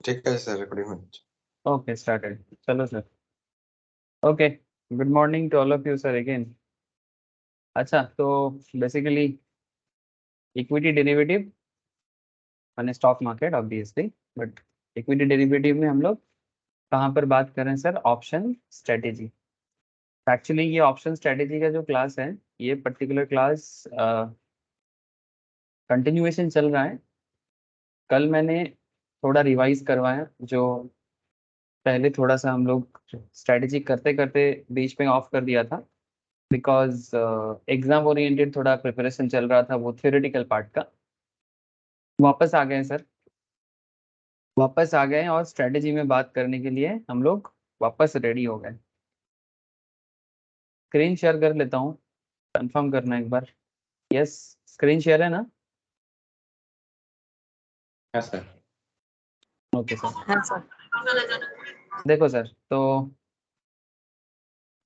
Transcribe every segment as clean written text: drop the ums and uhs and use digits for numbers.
ठीक है sir, recording होनी Okay, started. चलो sir. Okay, good morning to all of you sir again. अच्छा, तो basically equity derivative माने stock market obviously, but equity derivative में हम लोग कहाँ पर बात कर रहे हैं सर? Option strategy. एक्चुअली ये ऑप्शन स्ट्रेटेजी का जो क्लास है, ये पर्टिकुलर क्लास कंटिन्यूएशन चल रहा है. कल मैंने थोड़ा रिवाइज करवाया, जो पहले थोड़ा सा हम लोग स्ट्रेटेजी करते करते बीच में ऑफ कर दिया था, बिकॉज एग्जाम ओरिएंटेड थोड़ा प्रिपरेशन चल रहा था, वो थ्योरेटिकल पार्ट का. वापस आ गए हैं सर, वापस आ गए हैं और स्ट्रेटेजी में बात करने के लिए हम लोग वापस रेडी हो गए. स्क्रीन शेयर कर लेता हूँ, कंफर्म करना एक बार. यस, स्क्रीन शेयर है ना? है सर। Okay sir. देखो सर, तो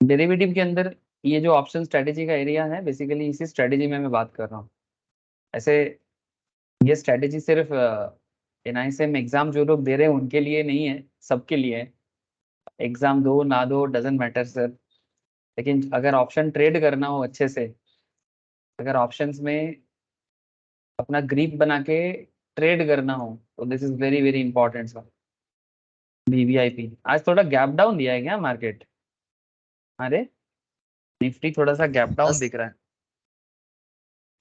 डेरिवेटिव के अंदर ये जो ऑप्शन स्ट्रेटेजी का एरिया है, बेसिकली इसी स्ट्रेटेजी में मैं बात कर रहा हूँ. ऐसे ये स्ट्रेटेजी सिर्फ NISM एग्जाम जो लोग दे रहे हैं उनके लिए नहीं है, सबके लिए है. एग्जाम दो ना दो डजेंट मैटर सर, लेकिन अगर ऑप्शन ट्रेड करना हो अच्छे से, अगर ऑप्शंस में अपना ग्रिप बना के ट्रेड करना हो, तो this is very very important sir. VVIP आज थोड़ा गैप डाउन दिया है क्या मार्केट? अरे निफ्टी थोड़ा सा गैप डाउन दिख रहा है,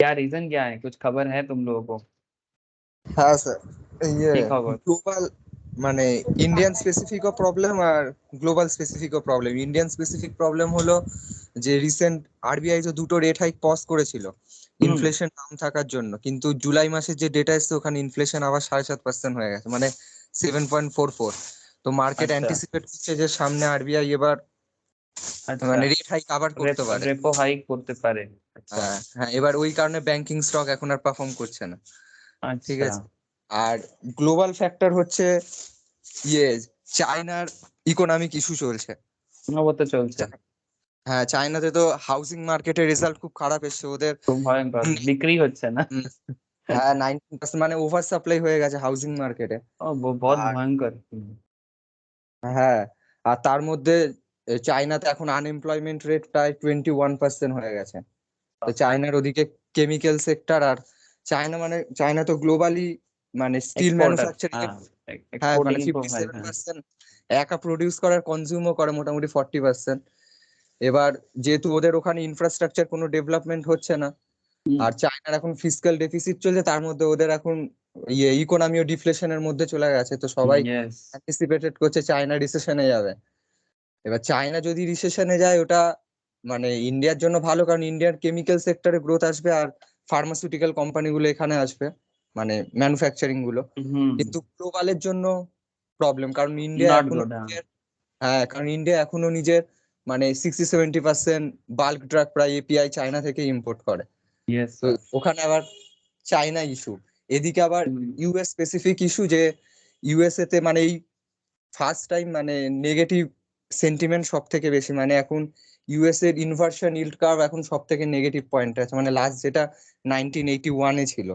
क्या रीजन क्या है? कुछ खबर है तुम लोगों को? হ্যাঁ স্যার, ইয়ে কি খবর? গ্লোবাল মানে ইন্ডিয়ান স্পেসিফিকও প্রবলেম আর গ্লোবাল স্পেসিফিকও প্রবলেম। ইন্ডিয়ান স্পেসিফিক প্রবলেম হলো যে রিসেন্ট আরবিআই তো দুটো রেট হাইক পজ করেছিল ইনফ্লেশন কম থাকার জন্য, কিন্তু জুলাই মাসের যে ডেটা এসছে ওখানে ইনফ্লেশন আবার 7.5% হয়ে গেছে, মানে 7.44। তো মার্কেট আচ্ছা অ্যান্টিসিপেট করছে যে সামনে আরবিআই এবার আচ্ছা, মানে রেট হাইক আবার করতে পারে। রেপো হাইক করতে পারে. আচ্ছা হ্যাঁ হ্যাঁ, এবার ওই কারণে ব্যাংকিং স্টক এখন আর পারফর্ম করছে না, ঠিক আচ্ছা. আছে। আর গ্লোবাল ফ্যাক্টর হচ্ছে ইয়ে চায়নার ইকোনমিক ইস্যু চলছে। ও তো চলছে, হ্যাঁ, চায়নাতে তো হাউসিং মার্কেটের রেজাল্ট খুব খারাপ এসছে ওদের। খুব ভয়ঙ্কর, বিক্রি হচ্ছে না. হুম, হ্যাঁ 19% মানে ওভার সাপ্লাই হয়ে গেছে হাউসিং মার্কেটে। ও বহুত আর ভয়ঙ্কর. হ্যাঁ, আর তার মধ্যে চায়নাতে এখন আনএমপ্লয়মেন্ট রেট প্রায় 21% হয়ে গেছে। তো চায়নার ওদিকে কেমিক্যাল সেক্টর, আর চায়না তো গ্লোবালি মানে স্টিল এক্সপোর্টার, ম্যানুফ্যাকচারিং, হ্যাঁ হ্যাঁ মানে এক্সপোর্টিং খুব হাই. 57% একা প্রডিউস করার, কনজিউমও করে মোটামুটি 40%। এবার যেহেতু ওদের ওখানে ইনফ্রাস্ট্রাকচার কোনো ডেভেলপমেন্ট হচ্ছে না, আর চায়নার এখন ফিসক্যাল ডেফিসিট চলছে, তার মধ্যে ওদের এখন ইকোনমিও ডিফ্লেশনের মধ্যে চলে গেছে। তো সবাই ইয়েস, অ্যান্টিসিপেটেড করছে চায়না রিসেশনে যাবে। এবার চায়না যদি রিসেশনে যায় ওটা মানে ইন্ডিয়ার জন্য ভালো, কারণ ইন্ডিয়ার কেমিক্যাল সেক্টরে গ্রোথ আসবে আর ফার্মাসিউটিক্যাল কোম্পানিগুলো এখানে আসবে, মানে ম্যানুফ্যাকচারিং গুলো। কিন্তু গ্লোবালের জন্য প্রবলেম, কারণ ইন্ডিয়া নট এখনো গুড. কারণ ইন্ডিয়া এখনো নিজের মানে 60-70% বাল্ক ড্রাগ প্রায় এপিআই চায়না থেকে ইম্পোর্ট করে। ইয়েস তো ওখানে আবার চায়না ইস্যু, এদিকে আবার ইউএস স্পেসিফিক ইস্যু, যে ইউএসএ তে মানে এই ফার্স্ট টাইম মানে নেগেটিভ সেন্টিমেন্ট সব থেকে বেশি, মানে এখন ইউএস এর ইনভার্সন ইল্ড কার্ভ এখন সব থেকে নেগেটিভ পয়েন্ট আছে, মানে লাস্ট যেটা 1981-এ ছিল,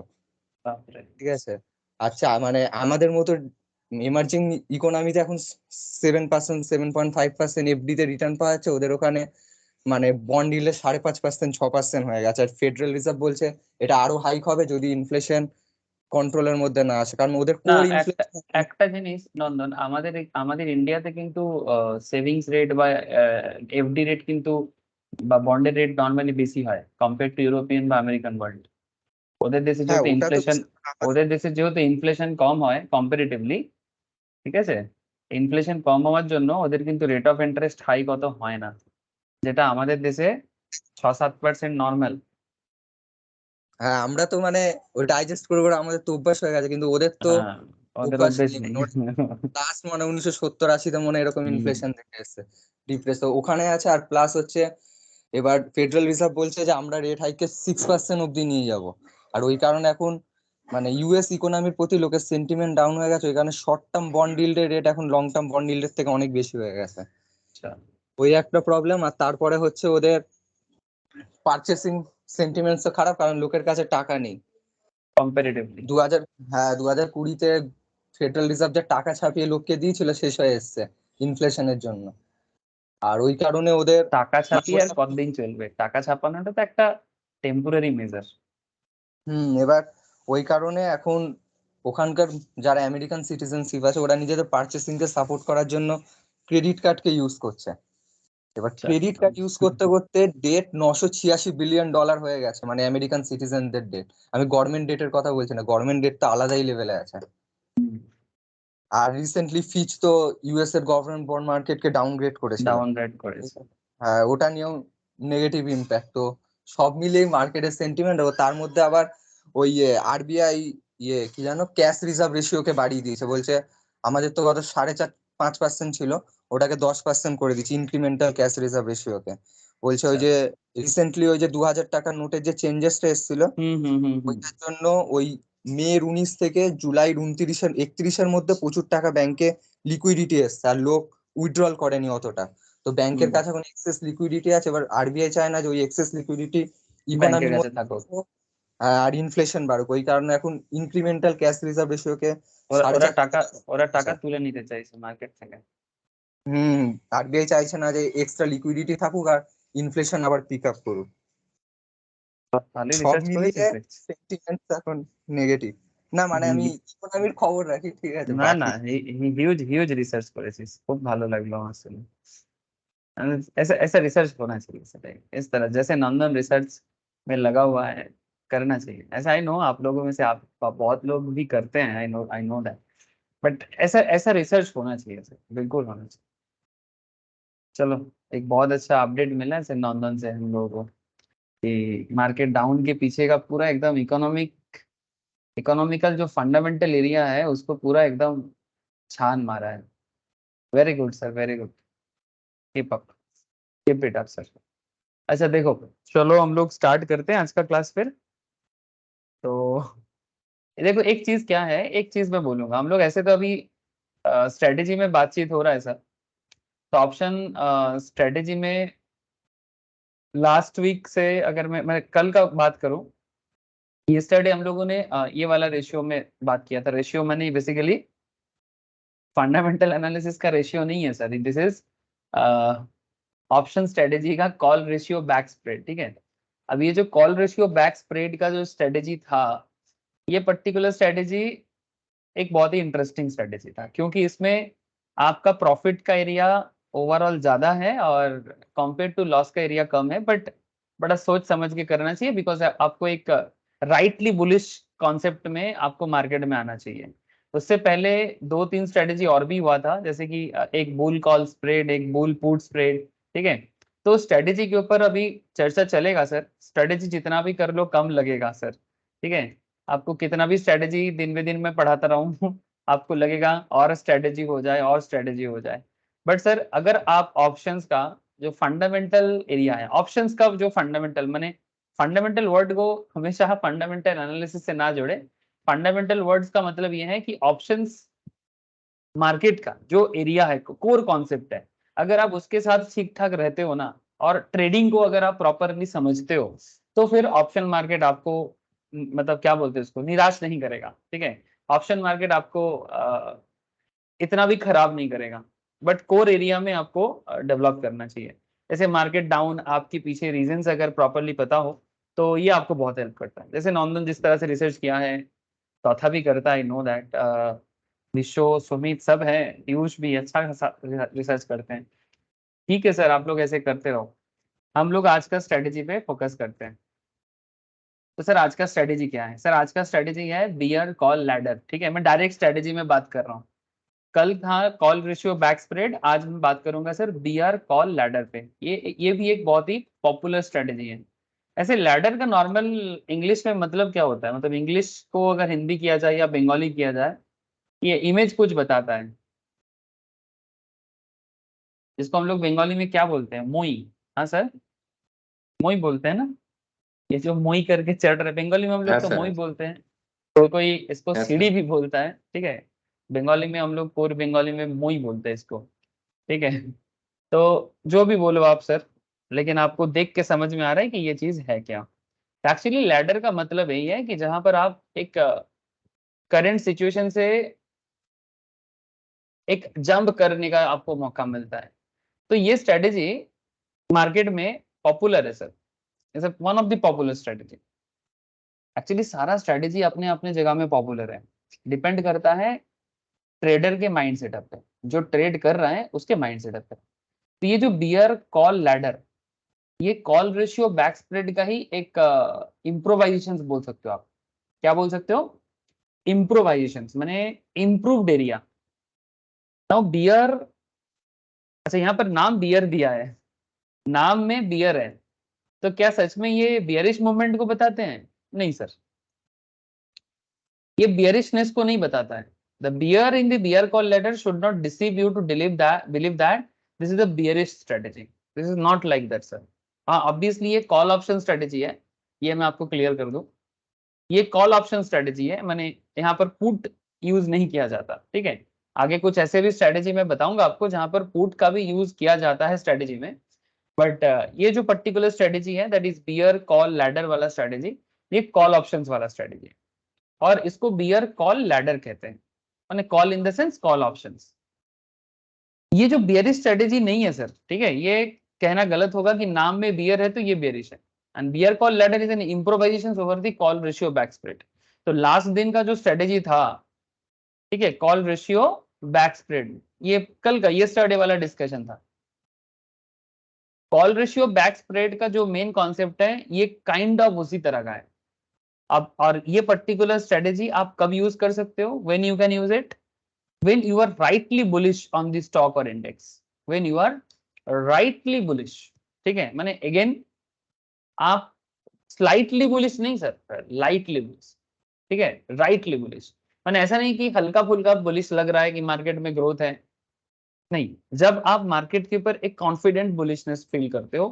ঠিক আছে। আচ্ছা, মানে আমাদের মতো এমার্জিং ইকোনমিতে এখন 7%, 7.5% এফডি তে রিটার্ন পাওয়া যাচ্ছে, ওদের ওখানে মানে বন্ড ইল্ডে 5.5%, 6% হয়ে গেছে। আর ফেডারেল রিজার্ভ বলছে এটা আরো হাইক হবে যদি ইনফ্লেশন কন্ট্রোলের মধ্যে না আসে, কারণ ওদের না, কোর একটা ইনফ্লেশন। একটা জিনিস নন্দন, আমাদের ইন্ডিয়াতে কিন্তু সেভিংস রেট বা FD রেট কিন্তু বা বন্ডের রেট নর্মালি বেশি হয় কম্পেয়ার টু ইউরোপিয়ান বা আমেরিকান ওয়ার্ল্ড. ওদের দেশে হ্যাঁ, যেহেতু ওটা তো ইনফ্লেশন, ওদের দেশে যেহেতু ইনফ্লেশন কম হয় কম্পারেটিভলি, ঠিক আছে, ইনফ্লেশন কম হওয়ার জন্য ওদের কিন্তু রেট অফ ইন্টারেস্ট হাই কত হয় না, যেটা আমাদের দেশে 6-7% নর্মাল. হ্যাঁ, আমরা তো মানে ওই ডাইজেস্ট করে করে আমাদের তো অভ্যাস হয়ে গেছে, কিন্তু ওদের তো হ্যাঁ, ওদের অভ্যাস অভ্যেস নেই। নেই. লাস্ট মানে 1970-80-তে মনে হয় এরকম ইনফ্লেশন দেখে এসছে, ডিপ্রেস ওখানে আছে। আর প্লাস হচ্ছে এবার ফেডারেল রিজার্ভ বলছে যে আমরা রেট হাইকে 6% অব্দি নিয়ে যাব। আর ওই কারণে এখন মানে ইউএস ইকোনমির প্রতি লোকের সেন্টিমেন্ট ডাউন হয়ে গেছে, ওই কারণে শর্ট টার্ম বন্ড ইল্ডের রেট এখন লং টার্ম বন্ড ইল্ডের থেকে অনেক বেশি হয়ে গেছে। ওই একটা প্রবলেম। আর তারপরে হচ্ছে ওদের পারচেসিং সেন্টিমেন্টস খারাপ, কারণ লোকের কাছে টাকা নেই কম্পারেটিভলি. 2020-তে ফেডারেল রিজার্ভ যে টাকা ছাপিয়ে লোককে দিয়েছিল শেষ হয়ে এসছে ইনফ্লেশনের জন্য। আর ওই কারণে ওদের টাকা ছাপিয়ে আর মানে- কতদিন চলবে? টাকা ছাপানোটা তো একটা টেম্পোরারি মেজার। এবার ওই কারণে এখন ওখানকার যারা আমেরিকান সিটিজেনশিপ আছে ওরা নিজেদের পারচেসিং কে সাপোর্ট করার জন্য ক্রেডিট কার্ডকে ইউজ করছে। এবার ক্রেডিট কার্ড ইউজ করতে করতে ডেট $986 বিলিয়ন হয়ে গেছে, মানে আমেরিকান সিটিজেনদের ডেট। আমি গভর্নমেন্ট ডেটের কথা বলছি না, গভর্নমেন্ট ডেট তো আলাদাই লেভেলে আছে। আর রিসেন্টলি ফিচ তো ইউএস এর গভর্নমেন্ট বন্ড মার্কেটকে ডাউনগ্রেড করেছিল। ডাউনগ্রেড করেছে। হ্যাঁ, ওটা নিয়েও নেগেটিভ ইম্প্যাক্ট। তো সব মিলিয়ে মার্কেটের সেন্টিমেন্ট, ও তার মধ্যে আবার ওই আরবিআই কি জানো ক্যাশ রিজার্ভ রেশিওকে বাড়িয়ে দিয়েছে। বলছে আমাদের তো গত 4.5-5% ছিল, ওটাকে 10% করে দিচ্ছে ইনক্রিমেন্টাল ক্যাশ রিজার্ভ রেশিওকে। বলছে ওই যে রিসেন্টলি ওই যে 2000 টাকার নোটের যে চেঞ্জেসটা এসেছিল ওইটার জন্য ওই মে-র 19 থেকে জুলাই-র 31-এর মধ্যে প্রচুর টাকা ব্যাংকে লিকুইডিটি এসছে, আর লোক উইথড্রল করেনি অতটা। তো ব্যাংকের কাছে এখন এক্সেস লিকুইডিটি আছে। এবার আরবিআই চায় না যে ওই এক্সেস লিকুইডিটি ব্যাংকের ইকোনমির কাছে থাকুক। আর ইনফ্লেশন বাড়ুক। ওই কারণে এখন ইনক্রিমেন্টাল ক্যাশ রিজার্ভ রেশিওকে ওরা টাকা তুলে নিতে চাইছে মার্কেট থেকে। আরবিআই চাইছে না যে এক্সট্রা লিকুইডিটি থাকুক আর ইনফ্লেশন আবার পিক আপ করুক। ভালোই সব রিসার্চ মিলিয়ে করেছিস দেখছি। সেন্টিমেন্ট এখন নেগেটিভ। না মানে আমি ইকোনমির খবর রাখি, ঠিক আছে, না না, বাকি হিউজ रिसर्च করেছিস, খুব ভালো লাগলো আমার শুনে। ऐसा ऐसा रिसर्च होना चाहिए सर, इस तरह जैसे नंदन रिसर्च में लगा हुआ है, करना चाहिए ऐसा। आई नो आप लोगों में से आप बहुत लोग भी करते हैं, आई नो दैट, बट ऐसा ऐसा रिसर्च होना चाहिए सर, बिल्कुल होना चाहिए। चलो, एक बहुत अच्छा अपडेट मिला है सर नंदन से हम लोगों को कि मार्केट डाउन के पीछे का पूरा एकदम इकोनॉमिकल जो फंडामेंटल एरिया है उसको पूरा एकदम छान मारा है। Very good sir, very good, keep up, keep it up sir. अच्छा देखो, चलो हम लोग स्टार्ट करते हैं आज का क्लास फिर। तो देखो, एक चीज क्या है, एक चीज मैं बोलूंगा, हम लोग ऐसे तो अभी स्ट्रेटेजी में बातचीत हो रहा है सर। तो ऑप्शन स्ट्रेटेजी में लास्ट वीक से अगर मैं कल का बात करूं, यस्टरडे हम लोगों ने ये वाला रेशियो में बात किया था। रेशियो मैंने बेसिकली फंडामेंटल एनालिसिस का रेशियो नहीं है sir, this is option strategy का कॉल रेशियो बैक स्प्रेड, ठीक है। अब ये जो कॉल रेशियो बैक स्प्रेड का जो स्ट्रेटेजी था, ये पर्टिकुलर स्ट्रेटेजी एक बहुत ही इंटरेस्टिंग स्ट्रेटेजी था, क्योंकि इसमें आपका प्रॉफिट का एरिया ओवरऑल ज्यादा है और कंपेयर टू लॉस का एरिया कम है, बट बड़ा सोच समझ के करना चाहिए, बिकॉज आपको एक राइटली बुलिश कॉन्सेप्ट में आपको मार्केट में आना चाहिए। उससे पहले 2-3 स्ट्रेटेजी और भी हुआ था, जैसे कि एक बुल कॉल स्प्रेड, एक बुल पुट स्प्रेड, ठीक है। तो स्ट्रेटेजी के ऊपर अभी चर्चा चलेगा सर। स्ट्रेटेजी जितना भी कर लो कम लगेगा सर, ठीक है। आपको कितना भी स्ट्रेटेजी दिन ब दिन मैं पढ़ाता रहूं आपको लगेगा और स्ट्रेटेजी हो जाए और स्ट्रेटेजी हो जाए, बट सर अगर आप ऑप्शंस का जो फंडामेंटल एरिया है, ऑप्शंस का जो फंडामेंटल, माने फंडामेंटल वर्ड को हमेशा फंडामेंटल एनालिसिस से ना जोड़े। फंडामेंटल वर्ड्स का मतलब ये है कि ऑप्शंस मार्केट का जो एरिया है, कोर कॉन्सेप्ट है, अगर आप उसके साथ ठीक ठाक रहते हो ना, और ट्रेडिंग को अगर आप प्रॉपरली समझते हो, तो फिर ऑप्शन मार्केट आपको मतलब क्या बोलते हैं उसको, निराश नहीं करेगा, ठीक है। ऑप्शन मार्केट आपको इतना भी खराब नहीं करेगा, बट कोर एरिया में आपको डेवलप करना चाहिए। जैसे मार्केट डाउन, आपके पीछे रीजंस अगर प्रॉपरली पता हो तो ये आपको बहुत हेल्प करता है। जैसे नंदन जिस तरह से रिसर्च किया है, चौथा भी करता है, आई नो दैट, विशो, सुमित सब है, पीयूष भी अच्छा खासा रिसर्च करते हैं। ठीक है सर, आप लोग ऐसे करते रहो। हम लोग आज का स्ट्रेटेजी पे फोकस करते हैं। तो सर आज का स्ट्रेटेजी क्या है? सर आज का स्ट्रेटेजी है बियर कॉल लैडर, ठीक है। मैं डायरेक्ट स्ट्रेटेजी में बात कर रहा हूँ। कल था कॉल रेशियो बैक स्प्रेड, आज मैं बात करूंगा सर बियर कॉल लैडर पे। ये भी एक बहुत ही पॉपुलर स्ट्रेटेजी है। ऐसे लैडर का नॉर्मल इंग्लिश में मतलब क्या होता है? मतलब इंग्लिश को अगर हिंदी किया जाए या बंगाली किया जाए, ये इमेज कुछ बताता है, जिसको हम लोग बंगाली में क्या बोलते हैं, मोई। हाँ सर, मोई बोलते हैं ना, ये जो मोई करके चढ़ रहे, बंगाली में हम लोग तो सर, मोई बोलते हैं। तो कोई इसको Yes, सीढ़ी भी बोलता है, ठीक है। बंगाली में हम लोग, पूर्व बंगाली में मोई बोलते हैं इसको, ठीक है। तो जो भी बोलो आप सर, लेकिन आपको देख के समझ में आ रहा है कि ये चीज है क्या। एक्चुअली लैडर का मतलब यही है कि जहां पर आप एक करंट सिचुएशन से एक जंप करने का आपको मौका मिलता है। तो ये स्ट्रेटेजी मार्केट में पॉपुलर है sir, is one of the popular strategy. Actually सारा स्ट्रेटेजी अपने अपने जगह में पॉपुलर है, डिपेंड करता है ट्रेडर के माइंड सेटअप पे, जो ट्रेड कर रहा है उसके माइंड सेटअप पे। तो ये जो बियर कॉल लैडर, ये कॉल रेशियो बैक स्प्रेड का ही एक इम्प्रोवाइजेशन बोल सकते हो आप। क्या बोल सकते हो? इम्प्रोवाइजेशन माने इम्प्रूव्ड एरिया। नाउ बियर, अच्छा यहाँ पर नाम बियर दिया है, नाम में बियर है, तो क्या सच में ये बियरिश मूवमेंट को बताते हैं? नहीं सर, ये बियरिशनेस को नहीं बताता है। The bear in the bear call letter should not deceive you to believe that this is a bearish strategy. This is not like that sir. हाँ ऑब्वियसली ये कॉल ऑप्शन स्ट्रेटेजी है, ये मैं आपको क्लियर कर दूं, ये कॉल ऑप्शन स्ट्रेटेजी है, मैंने यहाँ पर पुट यूज नहीं किया जाता। ठीक है, आगे कुछ ऐसे भी स्ट्रेटेजी मैं बताऊंगा आपको जहां पर पुट का भी यूज किया जाता है स्ट्रेटेजी में, बट ये जो पर्टिकुलर स्ट्रेटेजी है that is bear call ladder वाला स्ट्रेटेजी, ये कॉल ऑप्शंस वाला स्ट्रेटेजी है, और इसको बियर कॉल लैडर कहते हैं, माने call in the sense call options. ये जो बियरिश स्ट्रेटेजी नहीं है सर, ठीक है, ये कहना गलत होगा कि नाम में बियर है तो ये बियरिश है। And bear call ladder is an improvisation over the call ratio back spread. तो लास्ट दिन का जो स्ट्रेटेजी था, ठीक है, कॉल रेशियो बैक स्प्रेड, ये कल का यस्टरडे वाला डिस्कशन था। कॉल रेशियो बैक स्प्रेड का जो मेन कॉन्सेप्ट है ये काइंड ऑफ उसी तरह का है। अब और ये पर्टिकुलर स्ट्रेटेजी आप कब यूज कर सकते हो? When you can use it when you are rightly bullish on the stock or index, when you are rightly bullish। ठीक है, माने अगेन आप स्लाइटली बुलिश नहीं सर, लाइटली बुलिश। ठीक है, राइटली बुलिश माने ऐसा नहीं कि हल्का फुल्का बुलिश लग रहा है कि मार्केट में ग्रोथ है, नहीं, जब आप मार्केट के ऊपर एक कॉन्फिडेंट बुलिशनेस फील करते हो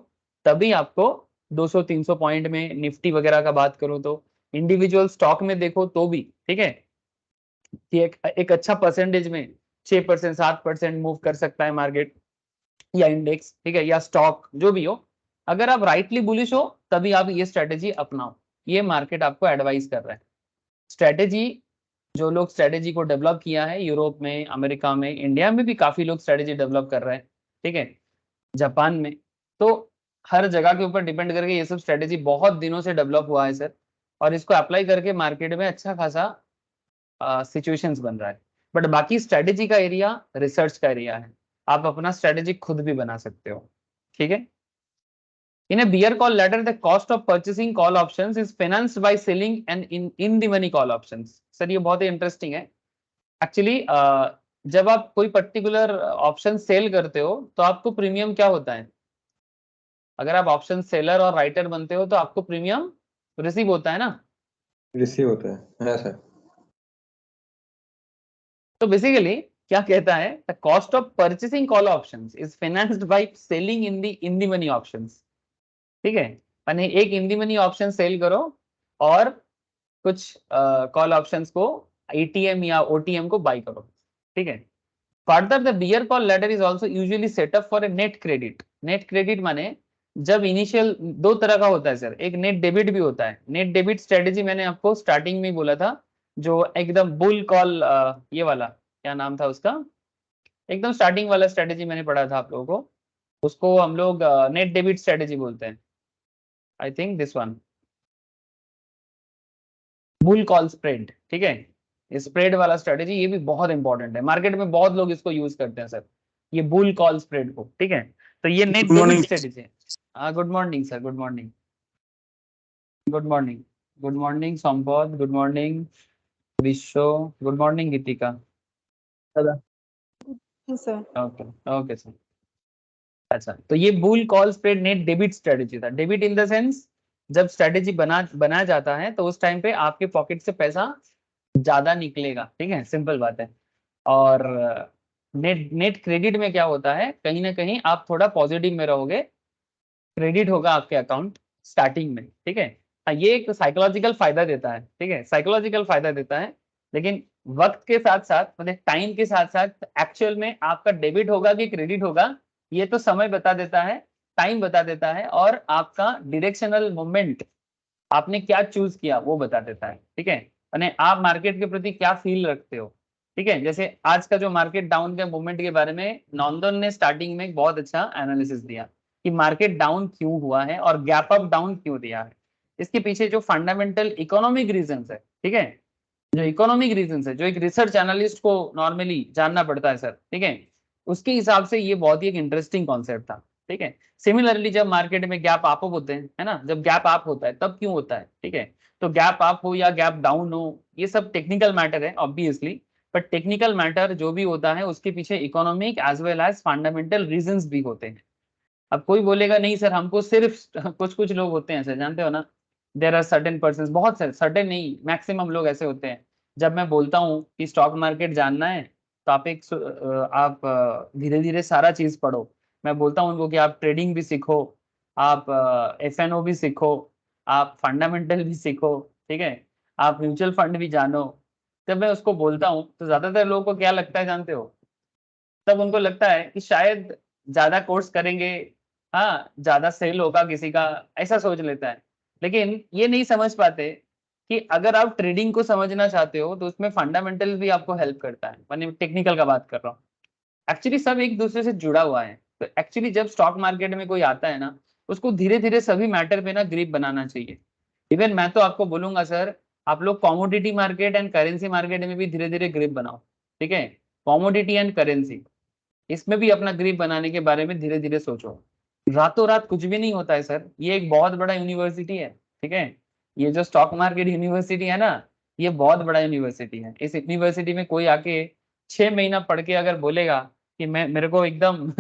तभी आपको 200-300 पॉइंट में निफ्टी वगैरह का बात करूं तो, इंडिविजुअल स्टॉक में देखो तो भी, ठीक है, कि एक अच्छा परसेंटेज में 6% 7% मूव कर सकता है मार्केट या इंडेक्स, ठीक है, या स्टॉक जो भी हो। अगर आप राइटली बुलिश हो तभी आप ये स्ट्रेटेजी अपनाओ, ये मार्केट आपको एडवाइस कर रहा है। स्ट्रेटेजी, जो लोग स्ट्रेटेजी को डेवलप किया है यूरोप में, अमेरिका में, इंडिया में भी काफी लोग स्ट्रेटेजी डेवलप कर रहे हैं, ठीक है, जापान में, तो हर जगह के ऊपर डिपेंड करके ये सब स्ट्रेटेजी बहुत दिनों से डेवलप हुआ है सर, और इसको अप्लाई करके मार्केट में अच्छा खासा सिचुएशंस बन रहा है। बट बाकी स्ट्रेटेजी का एरिया रिसर्च का एरिया है, आप अपना स्ट्रेटेजी खुद भी बना सकते हो। ठीक है, in a bear call ladder the cost of purchasing call options is financed by selling and in the money call options. Sir ये बहुत ही इंटरेस्टिंग है। एक्चुअली जब आप कोई पर्टिकुलर ऑप्शन सेल करते हो तो आपको प्रीमियम क्या होता है? अगर आप ऑप्शन सेलर और राइटर बनते हो तो आपको प्रीमियम रिसीव होता है ना? रिसीव होता है सर। तो बेसिकली क्या कहता है, the cost of purchasing call options is financed by selling in the money options. ठीक है, यानी एक in the money option sell करो और कुछ कॉल ऑप्शंस को एटीएम या ओटीएम को बाय करो। ठीक है, further the bear call letter is also usually set up for a net credit. Net credit माने जब इनिशियल दो तरह का होता है सर, एक नेट डेबिट भी होता है। नेट डेबिट स्ट्रेटेजी मैंने आपको स्टार्टिंग में ही बोला था, जो एकदम बुल कॉल, ये वाला क्या नाम था उसका, एकदम स्टार्टिंग वाला स्ट्रेटेजी मैंने पढ़ा था आप लोगों को, उसको हम लोग नेट डेबिट स्ट्रेटेजी बोलते हैं। I think this one, bull call spread. ठीक है, स्प्रेड वाला स्ट्रेटेजी ये भी बहुत इंपॉर्टेंट है, मार्केट में बहुत लोग इसको यूज करते हैं सर, ये बुल कॉल स्प्रेड को। ठीक है, तो ये नेट डेबिट स्ट्रेटेजी है। हाँ good morning sir, good morning, good morning, good morning Sampad, good morning Vishwa, good morning Geetika. Sir okay okay sir. अच्छा, तो ये bull call spread net debit strategy था। डेबिट इन द सेंस जब स्ट्रेटेजी बनाया जाता है तो उस टाइम पे आपके पॉकेट से पैसा ज्यादा निकलेगा। ठीक है, सिंपल बात है। और नेट क्रेडिट में क्या होता है, कहीं ना कहीं आप थोड़ा पॉजिटिव में रहोगे, क्रेडिट होगा आपके अकाउंट स्टार्टिंग में। ठीक है, ये एक साइकोलॉजिकल फायदा देता है। ठीक है, साइकोलॉजिकल फायदा देता है, लेकिन वक्त के साथ साथ, मतलब टाइम के साथ साथ एक्चुअल में आपका डेबिट होगा कि क्रेडिट होगा, ये तो समय बता देता है, टाइम बता देता है, और आपका डायरेक्शनल मूवमेंट, आपने क्या चूज किया वो बता देता है। ठीक है, यानी आप मार्केट के प्रति क्या फील रखते हो। ठीक है। जैसे आज का जो मार्केट डाउन के मूवमेंट के बारे में नॉर्दर्न ने स्टार्टिंग में एक बहुत अच्छा एनालिसिस दिया कि मार्केट डाउन क्यों हुआ है और गैप अप डाउन क्यों दिया है। इसके पीछे जो फंडामेंटल इकोनॉमिक रीजंस है, ठीक है, जो इकोनॉमिक रीजंस है, जो एक रिसर्च एनालिस्ट को नॉर्मली जानना पड़ता है सर, ठीक है, उसके हिसाब से ये बहुत ही एक इंटरेस्टिंग कॉन्सेप्ट था। ठीक है। सिमिलरली जब मार्केट में गैप अप होते हैं, है ना, जब गैप अप होता है तब क्यों होता है, ठीक है, तो गैप अप हो या गैप डाउन हो, ये सब टेक्निकल मैटर है ऑब्वियसली, बट टेक्निकल मैटर जो भी होता है उसके पीछे economic as well as fundamental reasons भी होते हैं। अब कोई बोलेगा नहीं सर हमको सिर्फ कुछ कुछ लोग होते हैं सर, जानते हो ना, देर आर सर्टेन पर्सन, बहुत सर्टेन नहीं, मैक्सिमम लोग ऐसे होते हैं। जब मैं बोलता हूँ कि स्टॉक मार्केट जानना है तो आप धीरे धीरे सारा चीज पढ़ो। मैं बोलता हूँ उनको कि आप ट्रेडिंग भी सीखो, आप FNO भी सीखो, आप फंडामेंटल भी सीखो, ठीक है, आप म्यूचुअल फंड भी जानो। जब मैं उसको बोलता हूँ तो ज्यादातर लोगों को क्या लगता है जानते हो, तब उनको लगता है कि शायद ज्यादा कोर्स करेंगे, हाँ ज्यादा सेल होगा किसी का, ऐसा सोच लेता है। लेकिन ये नहीं समझ पाते कि अगर आप ट्रेडिंग को समझना चाहते हो तो उसमें फंडामेंटल भी आपको हेल्प करता है, मैंने टेक्निकल का बात कर रहा हूँ। एक्चुअली सब एक दूसरे से जुड़ा हुआ है। तो एक्चुअली जब स्टॉक मार्केट में कोई आता है ना, उसको धीरे धीरे सभी मैटर पे ना ग्रिप बनाना चाहिए। इवन मैं तो आपको बोलूंगा सर, आप लोग commodity market and currency market में भी धीरे धीरे ग्रिप बनाओ, ठीक है, कॉमोडिटी एंड करेंसी, इसमें भी अपना ग्रिप बनाने के बारे में धीरे धीरे सोचो। रातों रात कुछ भी नहीं होता है सर, ये एक बहुत बड़ा यूनिवर्सिटी है, ठीक है, ये जो स्टॉक मार्केट यूनिवर्सिटी है ना, ये बहुत बड़ा यूनिवर्सिटी है। इस यूनिवर्सिटी में कोई आके 6 महीना पढ़ के अगर बोलेगा कि मैं मेरे को एकदम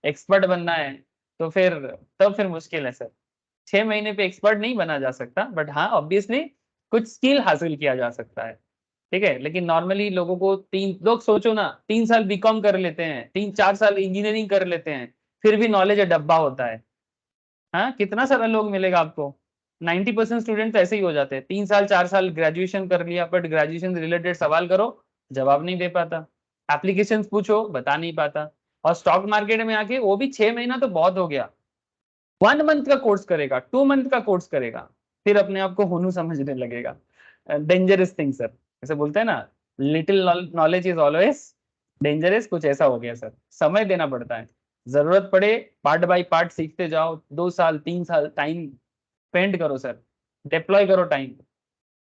एक्सपर्ट बनना है, तो फिर मुश्किल है सर। 6 महीने पे एक्सपर्ट नहीं बना जा सकता, बट हाँ ऑब्वियसली कुछ स्किल हासिल किया जा सकता है, ठीक है। लेकिन नॉर्मली लोगों को 3 लोग सोचो ना, 3 साल BCom कर लेते हैं, 3-4 साल इंजीनियरिंग कर लेते हैं, फिर भी नॉलेज डब्बा होता है। हाँ कितना सारा लोग मिलेगा आपको, 90% स्टूडेंट तो ऐसे ही हो जाते हैं, 3 साल 4 साल ग्रेजुएशन कर लिया, बट ग्रेजुएशन रिलेटेड सवाल करो जवाब नहीं दे पाता, एप्लीकेशन पूछो बता नहीं पाता। और स्टॉक मार्केट में आके वो भी 6 महीना तो बहुत हो गया, 1 मंथ का कोर्स करेगा, 2 मंथ का कोर्स करेगा, फिर अपने आप को होनू समझने लगेगा। डेंजरस थिंग सर, ऐसे बोलते हैं ना, little knowledge is always dangerous, कुछ ऐसा हो गया सर। समय देना पड़ता है, जरूरत पड़े पार्ट बाय पार्ट सीखते जाओ, 2 साल 3 साल टाइम स्पेंड करो सर, डिप्लॉय करो टाइम,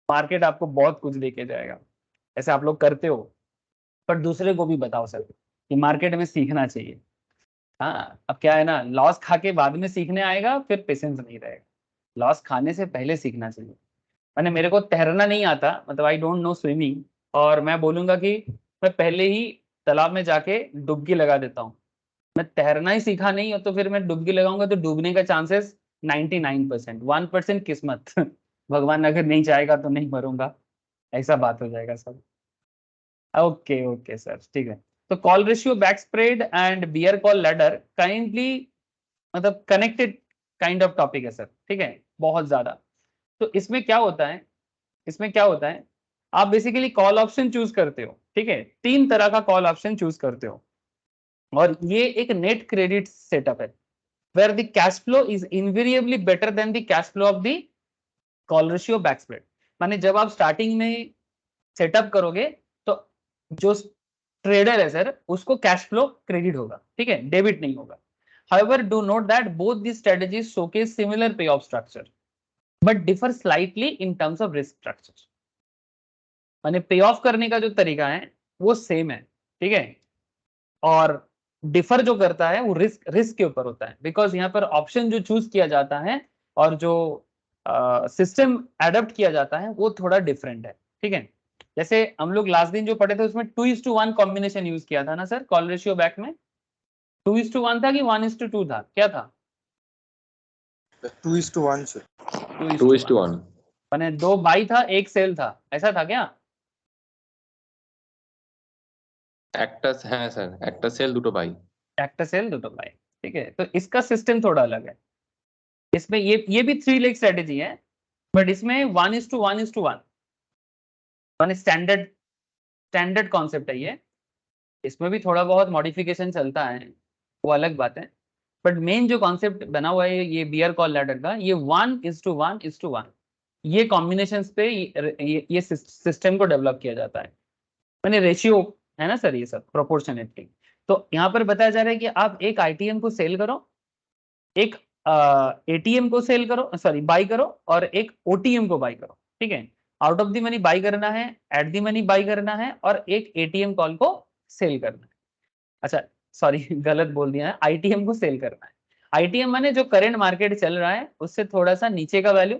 मार्केट आपको बहुत कुछ देके जाएगा। ऐसे आप लोग करते हो, पर दूसरे को भी बताओ सर कि मार्केट में सीखना चाहिए। हाँ अब क्या है ना, लॉस खा के बाद में सीखने आएगा फिर पेशेंस नहीं रहेगा, लॉस खाने से पहले सीखना चाहिए। मैंने मेरे को तैरना नहीं आता, मतलब आई डोंट नो स्विमिंग, और मैं बोलूंगा कि मैं पहले ही तालाब में जाके डुबकी लगा देता हूँ। मैं तैरना ही सीखा नहीं हो तो फिर मैं डुबकी लगाऊंगा तो डूबने का चांसेस 99%, 1% किस्मत भगवान अगर नहीं चाहेगा तो नहीं मरूंगा, ऐसा बात हो जाएगा सब। ओके ओके सर, ठीक है। तो call ratio, back spread and bear call ladder kindly, मतलब कनेक्टेड काइंड ऑफ टॉपिक है सर, ठीक है, बहुत ज्यादा। तो इसमें क्या होता है, इसमें क्या होता है, आप बेसिकली कॉल ऑप्शन चूज करते हो, ठीक है, 3 तरह का कॉल ऑप्शन चूज करते हो, और ये एक नेट क्रेडिट सेटअप है where the cash flow is invariably better than the cash flow of the call ratio back spread. माने जब आप स्टार्टिंग में सेटअप करोगे तो जो ट्रेडर है सर उसको कैश फ्लो क्रेडिट होगा, ठीक है, डेबिट नहीं होगा। However, do note that both these strategies showcase similar payoff structure, but differ slightly in terms of risk structure. माने पे ऑफ करने का जो तरीका है वो सेम है, ठीक है, और डिफर जो करता है वो रिस्क रिस्क के ऊपर होता है, बिकॉज यहाँ पर ऑप्शन जो चूज किया जाता है और जो सिस्टम एडप्ट किया जाता है वो थोड़ा डिफरेंट है, ठीक है। जैसे हम लोग लास्ट दिन जो पढ़े थे उसमें 2:1 कॉम्बिनेशन यूज किया था ना सर, कॉल रेशियो बैक में 2:1 था कि 1:2 था, क्या था? 2:1 सर। 2:1 माने 2 बाई था 1 सेल था, ऐसा था क्या? হ্যাঁ স্যার, একটা সেল দুটো বাই। একটা सेल 2 बाई, ठीक है। तो इसका सिस्टम थोड़ा अलग है, इसमें ये भी 3 लेग स्ट्रेटेजी है, बट इसमें 1:1:1 माने स्टैंडर्ड स्टैंडर्ड कॉन्सेप्ट है ये। इसमें भी थोड़ा बहुत मॉडिफिकेशन चलता है, वो अलग बात है, बट मेन जो कॉन्सेप्ट बना हुआ है ये बियर कॉल लैडर का, ये 1:1:1 ये कॉम्बिनेशन पे ये सिस्टम को डेवलप किया जाता है। मैंने रेशियो है ना सर, ये सब प्रोपोर्शनेटली। तो यहाँ पर बताया जा रहा है कि आप एक आईटीएम को सेल करो, एक एटीएम को सेल करो, सॉरी बाई करो, और एक ओटीएम को बाई करो। ठीक है, out of the money by करना है, एट द मनी बाई करना है, और एक एटीएम कॉल को सेल करना है। अच्छा सॉरी गलत बोल दिया है, आईटीएम को सेल करना है। आईटीएम माने जो करंट मार्केट चल रहा है उससे थोड़ा सा नीचे का वैल्यू,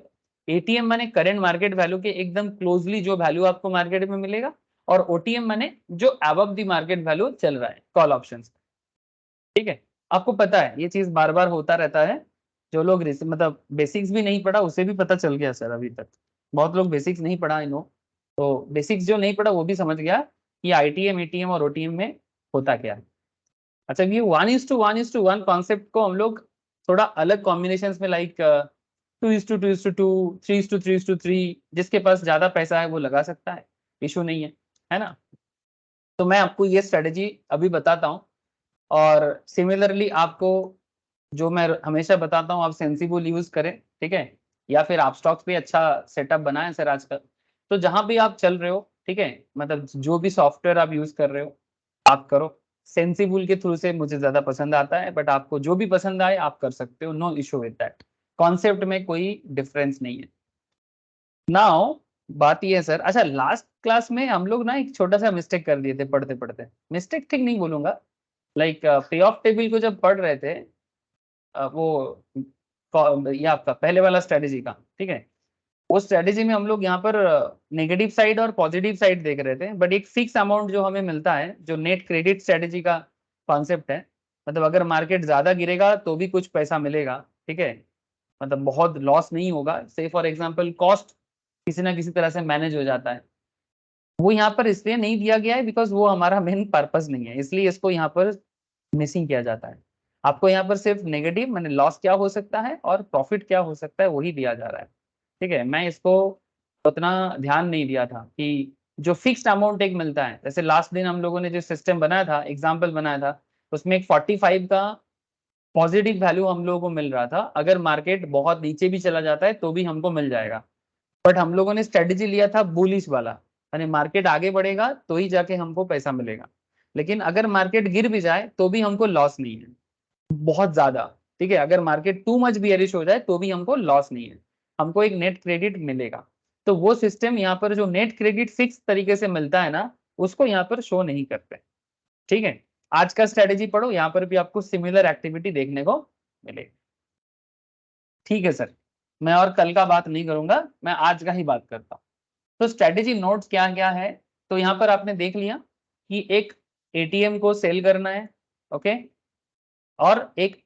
एटीएम माने करंट मार्केट वैल्यू के एकदम क्लोजली जो वैल्यू आपको मार्केट में मिलेगा, और ओटीएम माने जो अबव द मार्केट वैल्यू चल रहा है कॉल ऑप्शंस। ठीक है, आपको पता है ये चीज बार बार होता रहता है। जो लोग मतलब बेसिक्स भी नहीं पढ़ा उसे भी पता चल गया सर अभी तक। बहुत लोग बेसिक्स नहीं पढ़ा आई नो, तो बेसिक्स जो नहीं पढ़ा वो भी समझ गया कि आईटीएम एटीएम और ओटीएम में होता क्या है। अच्छा, ये 1:1:1 कॉन्सेप्ट को हम लोग थोड़ा अलग कॉम्बिनेशन में लाइक 2:2:2, 3:3:3, जिसके पास ज्यादा पैसा है वो लगा सकता है, इशू नहीं है ना। तो मैं आपको ये स्ट्रेटेजी अभी बताता हूँ, और सिमिलरली आपको जो मैं हमेशा बताता हूँ आप सेंसिबल यूज करें, ठीक है, या फिर आप स्टॉक्स पे अच्छा सेटअप बनाएं सर आजकल। तो जहां भी आप चल रहे हो, ठीक है, मतलब जो भी सॉफ्टवेयर आप यूज कर रहे हो आप करो। सेंसिबल के थ्रू से मुझे ज्यादा पसंद आता है, बट आपको जो भी पसंद आए आप कर सकते हो, no issue with that. Concept में कोई डिफरेंस नहीं है। नाउ बात ये है सर, अच्छा लास्ट क्लास में हम लोग ना एक छोटा सा मिस्टेक कर दिए थे पढ़ते पढ़ते। मिस्टेक ठीक नहीं बोलूंगा, लाइक पे ऑफ टेबल को जब पढ़ रहे थे, वो ये आपका पहले वाला स्ट्रेटेजी का, ठीक है, उस स्ट्रेटेजी में हम लोग यहाँ पर नेगेटिव साइड और पॉजिटिव साइड देख रहे थे, बट एक फिक्स अमाउंट जो हमें मिलता है, जो नेट क्रेडिट स्ट्रेटेजी का कॉन्सेप्ट है, मतलब अगर मार्केट ज्यादा गिरेगा तो भी कुछ पैसा मिलेगा, ठीक है, मतलब बहुत लॉस नहीं होगा। से फॉर एग्जांपल कॉस्ट किसी ना किसी तरह से मैनेज हो जाता है। वो यहाँ पर इसलिए नहीं दिया गया है बिकॉज वो हमारा मेन पर्पस नहीं है, इसलिए इसको यहाँ पर मिसिंग किया जाता है। आपको यहाँ पर सिर्फ नेगेटिव माने लॉस क्या हो सकता है और प्रॉफिट क्या हो सकता है वही दिया जा रहा है। ठीक है, मैं इसको उतना ध्यान नहीं दिया था कि जो फिक्स्ड अमाउंट एक मिलता है, जैसे लास्ट दिन हम लोगों ने जो सिस्टम बनाया था, एग्जाम्पल बनाया था, उसमें एक 45 का पॉजिटिव वैल्यू हम लोगों को मिल रहा था। अगर मार्केट बहुत नीचे भी चला जाता है तो भी हमको मिल जाएगा, बट हम लोगों ने स्ट्रेटेजी लिया था बुलिश वाला, यानी मार्केट आगे बढ़ेगा तो ही जाके हमको पैसा मिलेगा। लेकिन अगर मार्केट गिर भी जाए तो भी हमको लॉस नहीं है बहुत ज्यादा। ठीक है, अगर मार्केट टू मच बियरिश हो जाए तो भी हमको लॉस नहीं है, हमको एक नेट क्रेडिट मिलेगा। तो वो सिस्टम यहाँ पर जो नेट क्रेडिट फिक्स तरीके से मिलता है ना, उसको यहाँ पर शो नहीं करते। ठीक है, आज का स्ट्रेटेजी पढ़ो, यहाँ पर भी आपको सिमिलर एक्टिविटी देखने को मिलेगी। ठीक है सर, मैं और कल का बात नहीं करूंगा, मैं आज का ही बात करता हूँ। तो स्ट्रेटेजी नोट्स क्या क्या है, तो यहाँ पर आपने देख लिया कि एक एटीएम को सेल करना है, ओके, और एक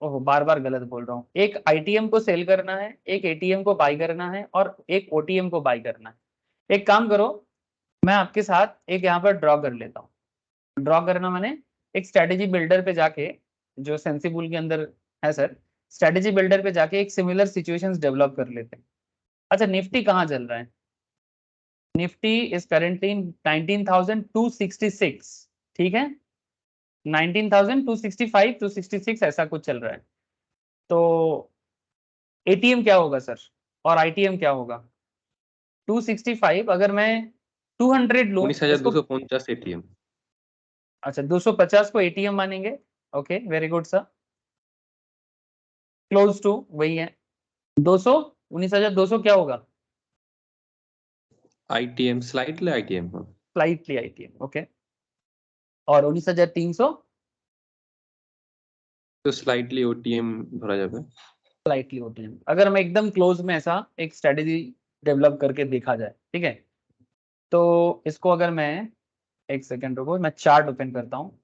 ओह बार बार गलत बोल रहा हूँ, एक आईटीएम को सेल करना है, एक एटीएम को बाई करना है, और एक ओटीएम को बाई करना है। एक काम करो, मैं आपके साथ एक यहाँ पर ड्रॉ कर लेता हूँ। ड्रॉ करना मैंने एक स्ट्रेटेजी बिल्डर पे जाके, जो सेंसिबल के अंदर है सर, स्ट्रेटेजी बिल्डर पे जाके एक सिमिलर सिचुएशंस डेवलप कर लेते हैं। अच्छा निफ्टी कहाँ चल रहा है? निफ्टी इज करेंटली 19,266, ठीक है, 19,265 266 ऐसा कुछ चल रहा है। तो एटीएम क्या होगा सर और आईटीएम क्या होगा? 265 अगर मैं 200 लूं इसको, 19,250 एटीएम। अच्छा 250 को एटीएम मानेंगे, okay very good sir, close to वही है। 200 19,200 क्या होगा? आईटीएम स्लाइटली आईटीएम, हाँ स्लाइटली आईटीएम, ओके, और 19,300 तो स्लाइटली ओटीएम ধরা যাবে। Slightly OTM. अगर मैं एकदम क्लोज में ऐसा एक स्ट्रेटेजी डेवलप करके देखा जाए, ठीक है, तो इसको अगर मैं एक सेकेंड रुको, मैं चार्ट ओपन करता हूँ।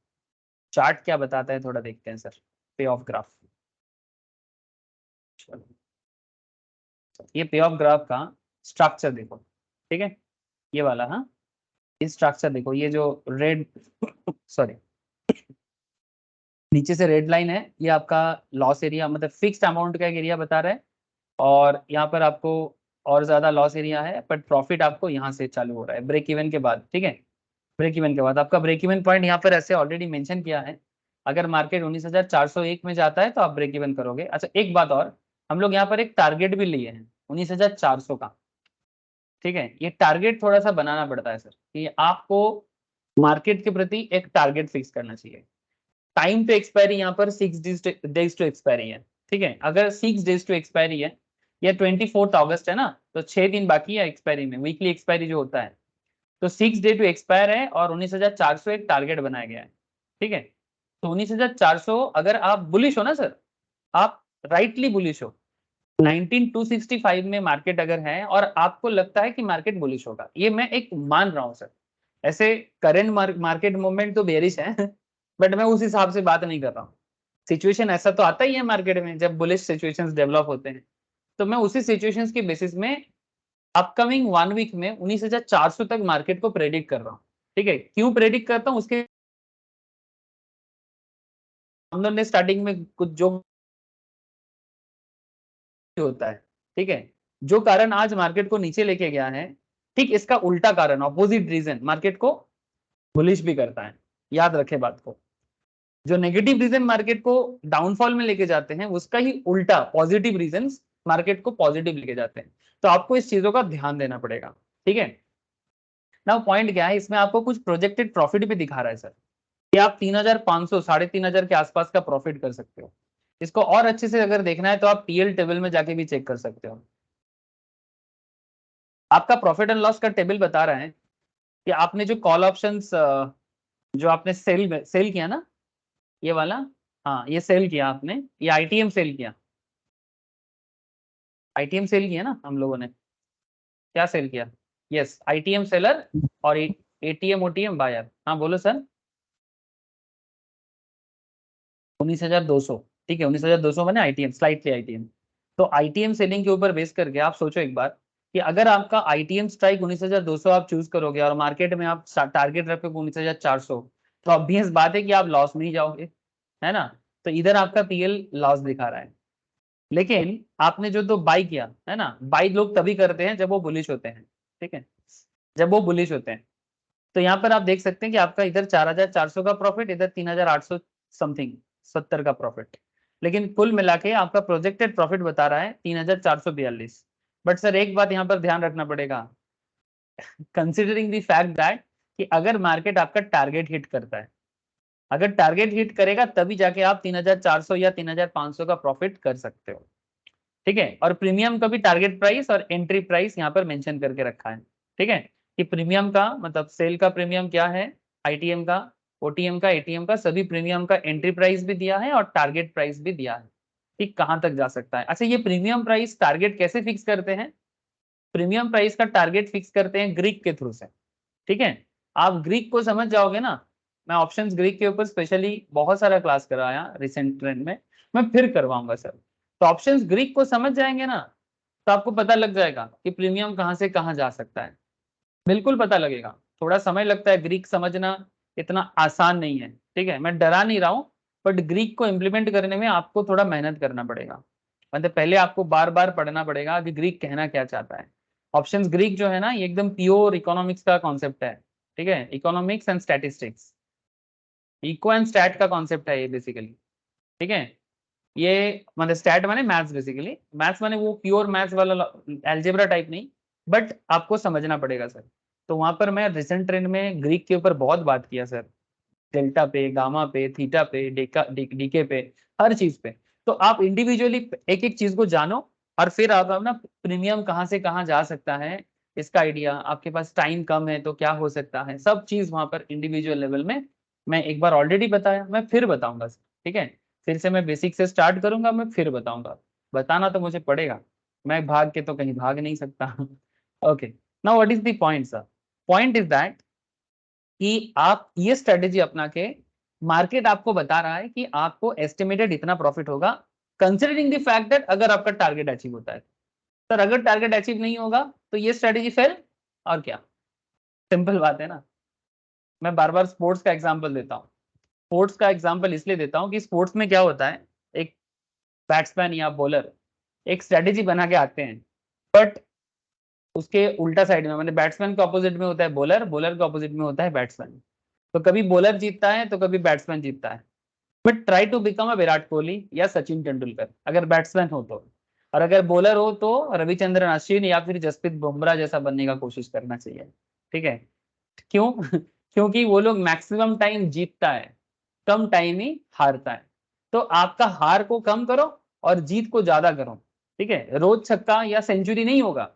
चार्ट क्या बताता है थोड़ा देखते हैं सर, पे ऑफ ग्राफ। ये पे ऑफ ग्राफ का स्ट्रक्चर देखो, ठीक है, ये वाला, हाँ, इस स्ट्रक्चर देखो, ये जो रेड सॉरी नीचे से रेड लाइन है, ये आपका लॉस एरिया, मतलब फिक्स्ड अमाउंट का एक एरिया बता रहा है, और यहाँ पर आपको और ज्यादा लॉस एरिया है, बट प्रॉफिट आपको यहाँ से चालू हो रहा है ब्रेक इवन के बाद। ठीक है, ब्रेक इवन के बाद आपका ब्रेक इवन पॉइंट यहाँ पर ऐसे ऑलरेडी मेंशन किया है। अगर मार्केट 19,401 में जाता है तो आप ब्रेक इवन करोगे। अच्छा एक बात और, हम लोग यहाँ पर एक टारगेट भी लिए हैं 19,400 का। ठीक है, ये टारगेट थोड़ा सा बनाना पड़ता है सर, कि आपको मार्केट के प्रति एक टारगेट फिक्स करना चाहिए। टाइम टू एक्सपायरी यहाँ पर 6 डेज टू एक्सपायरी है, ठीक है। अगर 6 डेज टू एक्सपायरी है या 24 अगस्त है ना, तो 6 दिन बाकी है एक्सपायरी में, वीकली एक्सपायरी जो होता है, तो 6 डे टू एक्सपायर है और 19,400 एक टारगेट बनाया गया है, ठीक है। तो 19,400 अगर आप बुलिश हो ना सर, आप राइटली बुलिश हो, 19,265 में मार्केट अगर है और आपको लगता है कि मार्केट बुलिश होगा, ये मैं एक मान रहा हूं सर। ऐसे करेंट मार्केट मूवमेंट तो बेरिश है बट मैं उस हिसाब से बात नहीं कर रहा हूँ। सिचुएशन ऐसा तो आता ही है मार्केट में जब बुलिश सिचुएशंस डेवलप होते हैं, तो मैं उसी सिचुएशंस के बेसिस में अपकमिंग 1 वीक में 19,400 तक मार्केट को प्रेडिक्ट कर रहा हूँ, ठीक है। क्यों प्रेडिक्ट करता हूँ, उसके हम लोगों ने स्टार्टिंग में कुछ जो होता है, ठीक है, जो कारण आज मार्केट को नीचे लेके गया है, ठीक इसका उल्टा कारण, ऑपोजिट रीजन मार्केट को बुलिश भी करता है। याद रखे बात को, जो नेगेटिव रीजन मार्केट को डाउनफॉल में लेके जाते हैं, उसका ही उल्टा पॉजिटिव रीजन मार्केट को पॉजिटिव लेके जाते हैं। तो आपको इस चीजों का ध्यान देना पड़ेगा, ठीक है। नाउ पॉइंट क्या है, इसमें आपको कुछ प्रोजेक्टेड प्रॉफिट भी दिखा रहा है सर, कि आप 3,500 3,500 के आसपास का प्रॉफिट कर सकते हो। इसको और अच्छे से अगर देखना है तो आप टीएल टेबल में जाके भी चेक कर सकते हो। आपका प्रॉफिट एंड लॉस का टेबल बता रहा है कि आपने जो कॉल ऑप्शंस जो आपने सेल किया ना, ये वाला, हाँ ये सेल किया आपने, ये आईटीएम सेल किया, आईटीएम सेल किया ना हम लोगों ने, क्या सेल किया, यस आईटीएम सेलर और एटीएम ओटीएम बायर। हाँ बोलो सर। 19,200, ठीक है, 19,200 मैंने आईटीएम, स्लाइटली आईटीएम। तो आईटीएम सेलिंग के ऊपर बेस करके आप सोचो एक बार कि अगर आपका आईटीएम स्ट्राइक 19,200 आप चूज करोगे और मार्केट में आप टारगेट रखोगे 19,400, तो ऑब्वियस बात है कि आप लॉस में ही जाओगे, है ना। तो इधर आपका पीएल लॉस दिखा रहा है। लेकिन आपने जो तो बाई किया है ना, बाई लोग तभी करते हैं जब वो बुलिश होते हैं, ठीक है, जब वो बुलिश होते हैं। तो यहाँ पर आप देख सकते हैं कि आपका इधर 4,400 का प्रॉफिट, इधर 3,800 समथिंग 70 का प्रॉफिट, लेकिन कुल मिला के आपका प्रोजेक्टेड प्रॉफिट बता रहा है 3,442। बट सर एक बात यहाँ पर ध्यान रखना पड़ेगा, कंसिडरिंग द फैक्ट दैट कि अगर मार्केट आपका टारगेट हिट करता है, अगर टारगेट हिट करेगा तभी जाके आप 3,400 या 3,500 का प्रॉफिट कर सकते हो, ठीक है। और प्रीमियम का भी टारगेट प्राइस और एंट्री प्राइस यहाँ पर मेंशन करके रखा है, ठीक है, कि प्रीमियम का मतलब सेल का प्रीमियम क्या है, आईटीएम का, ओटीएम का, एटीएम का, सभी प्रीमियम का एंट्री प्राइस भी दिया है और टारगेट प्राइस भी दिया है कि कहां तक जा सकता है। अच्छा, ये प्रीमियम प्राइस टारगेट कैसे फिक्स करते हैं, प्रीमियम प्राइस का टारगेट फिक्स करते हैं ग्रीक के थ्रू से, ठीक है। आप ग्रीक को समझ जाओगे ना, मैं ऑप्शंस ग्रीक के ऊपर स्पेशली बहुत सारा क्लास कराया रिसेंट ट्रेंड में, मैं फिर करवाऊंगा सर। तो ऑप्शंस ग्रीक को समझ जाएंगे ना, तो आपको पता लग जाएगा कि प्रीमियम कहां से कहां जा सकता है, बिल्कुल पता लगेगा। थोड़ा समय लगता है, ग्रीक समझना इतना आसान नहीं है, ठीक है, मैं डरा नहीं रहा हूँ, बट ग्रीक को इम्प्लीमेंट करने में आपको थोड़ा मेहनत करना पड़ेगा। मतलब पहले आपको बार बार पढ़ना पड़ेगा कि ग्रीक कहना क्या चाहता है। ऑप्शंस ग्रीक जो है ना, ये एकदम प्योर इकोनॉमिक्स का कॉन्सेप्ट है, ठीक है, economics and statistics, eco and stat का कॉन्सेप्ट है ये बेसिकली, ठीक है। ये मतलब स्टैट माने मैथ्स, बेसिकली मैथ्स माने वो प्योर मैथ्स वाला अलजेब्रा टाइप नहीं, बट आपको समझना पड़ेगा सर। तो वहां पर मैं रिसेंट ट्रेंड में ग्रीक के ऊपर बहुत बात किया सर, डेल्टा पे, गामा पे, थीटा पे, डीके पे, हर चीज पे। तो आप इंडिविजुअली एक एक चीज को जानो और फिर आप अपना प्रीमियम कहाँ से कहाँ जा सकता है, इसका आइडिया, आपके पास टाइम कम है तो क्या हो सकता है, सब चीज वहां पर इंडिविजुअल लेवल में मैं एक बार ऑलरेडी बताया, मैं फिर बताऊंगा सर, ठीक है। फिर से मैं बेसिक से स्टार्ट करूंगा, मैं फिर बताऊंगा, बताना तो मुझे पड़ेगा, मैं भाग के तो कहीं भाग नहीं सकता okay, now what is the point sir, point is that कि आप ये स्ट्रेटेजी अपना के, मार्केट आपको बता रहा है कि आपको एस्टिमेटेड इतना प्रॉफिट होगा, कंसिडरिंग द फैक्ट दैट अगर आपका टारगेट अचीव होता है। सर अगर टारगेट अचीव नहीं होगा तो ये स्ट्रेटेजी फेल, और क्या, सिंपल बात है ना। मैं बार बार स्पोर्ट्स का एग्जांपल देता हूँ, स्पोर्ट्स का एग्जांपल इसलिए देता हूँ कि स्पोर्ट्स में क्या होता है, एक बैट्समैन या बॉलर एक स्ट्रेटेजी बना के आते हैं, बट उसके उल्टा साइड में, मैंने बैट्समैन के ऑपोजिट में होता है बॉलर, बॉलर के ऑपोजिट में होता है बैट्समैन। तो कभी बॉलर जीतता है तो कभी बैट्समैन जीतता है, but try to become a Virat Kohli या सचिन तेंदुलकर अगर बैट्समैन हो तो, और अगर बॉलर हो तो रविचंद्रन अश्विन या फिर जसप्रीत बुमराह जैसा बनने का कोशिश करना चाहिए, ठीक है। क्यों क्योंकि वो लोग मैक्सिमम टाइम जीतता है, कम टाइम ही हारता है। तो आपका हार को कम करो और जीत को ज्यादा करो, ठीक है। रोज छक्का या सेंचुरी नहीं होगा,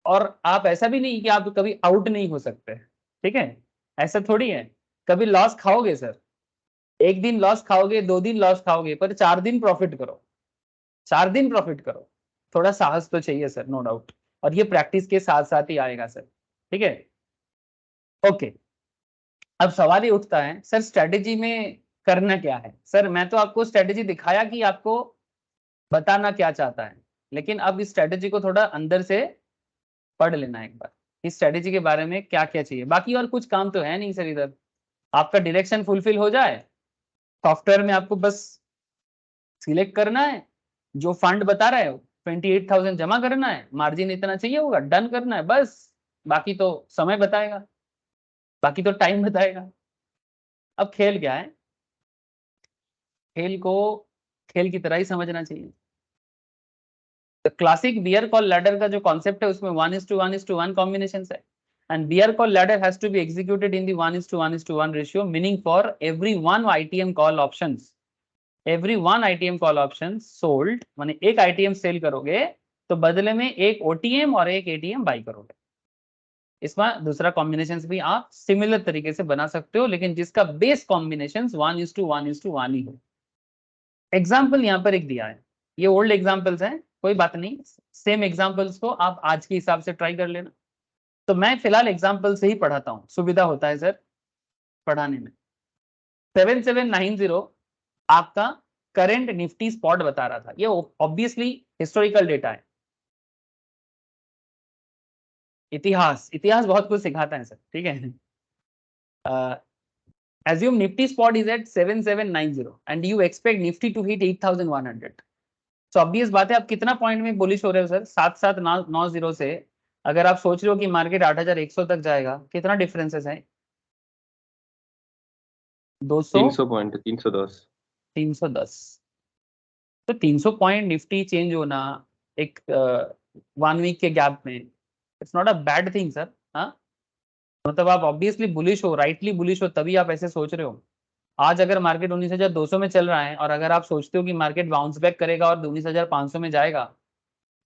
और आप ऐसा भी नहीं कि आप कभी आउट नहीं हो सकते, ठीक है। ऐसा थोड़ी है, कभी लॉस खाओगे सर, एक दिन लॉस खाओगे, 2 दिन लॉस खाओगे, पर 4 दिन प्रॉफिट करो, 4 दिन प्रॉफिट करो। थोड़ा साहस तो चाहिए सर, नो डाउट, और ये प्रैक्टिस के साथ साथ ही आएगा सर, ठीक है। ओके, अब सवाल ये उठता है सर स्ट्रेटेजी में करना क्या है। सर मैं तो आपको स्ट्रेटेजी दिखाया कि आपको बताना क्या चाहता है, लेकिन अब इस स्ट्रेटेजी को थोड़ा अंदर से पढ़ लेना एक बार, इस स्ट्रेटेजी के बारे में क्या क्या चाहिए। बाकी और कुछ काम तो है नहीं सर इधर, आपका डायरेक्शन फुलफिल हो जाए, सॉफ्टवेयर में आपको बस सिलेक्ट करना है, जो फंड बता रहा है 28,000 जमा करना है, मार्जिन इतना चाहिए होगा, डन करना है बस। बाकी तो समय बताएगा, बाकी तो टाइम बताएगा। अब खेल क्या है, खेल को खेल की तरह ही समझना चाहिए। तो क्लासिक बियर कॉल लैडर का जो कॉन्सेप्ट है उसमें 1:1:1 कॉम्बिनेशन है, and beer call ladder has to be executed in the 1:1:1 ratio, meaning for every one ITM call options, every one ITM call option sold, माने एक ITM सेल करोगे तो बदले में एक OTM और एक ATM बाई करोगे। इसमें दूसरा कॉम्बिनेशन भी आप सिमिलर तरीके से बना सकते हो, लेकिन जिसका बेस कॉम्बिनेशन 1:1:1 ही हो। एग्जाम्पल यहाँ पर एक दिया है, ये ओल्ड एग्जाम्पल्स हैं, कोई बात नहीं, सेम एग्जाम्पल्स को आप आज के हिसाब से ट्राई कर लेना। तो मैं फिलहाल एग्जाम्पल से ही पढ़ाता हूँ, सुविधा होता है सर पढ़ाने में। 7790 आपका करंट निफ्टी स्पॉट बता रहा था, ये ऑब्वियसली हिस्टोरिकल डेटा है, इतिहास इतिहास बहुत कुछ सिखाता है सर, ठीक है। assume nifty spot is at 7790 and you expect nifty to hit 8100, तो ऑब्वियस बात है आप कितना पॉइंट में बुलिश हो रहे हो सर, 7790 से अगर आप सोच रहे हो कि मार्केट 8100 तक जाएगा, कितना डिफरेंसेस है? 200 300 पॉइंट, 310। 310। तो 300 पॉइंट निफ्टी चेंज होना एक 1 वीक के गैप में, it's not a bad thing sir. हाँ, मतलब आप ऑब्वियसली बुलिश हो, राइटली बुलिश हो, तभी आप ऐसे सोच रहे हो। आज अगर मार्केट 19,200 में चल रहा है और अगर आप सोचते हो कि मार्केट बाउंस बैक करेगा और 19,500 में जाएगा,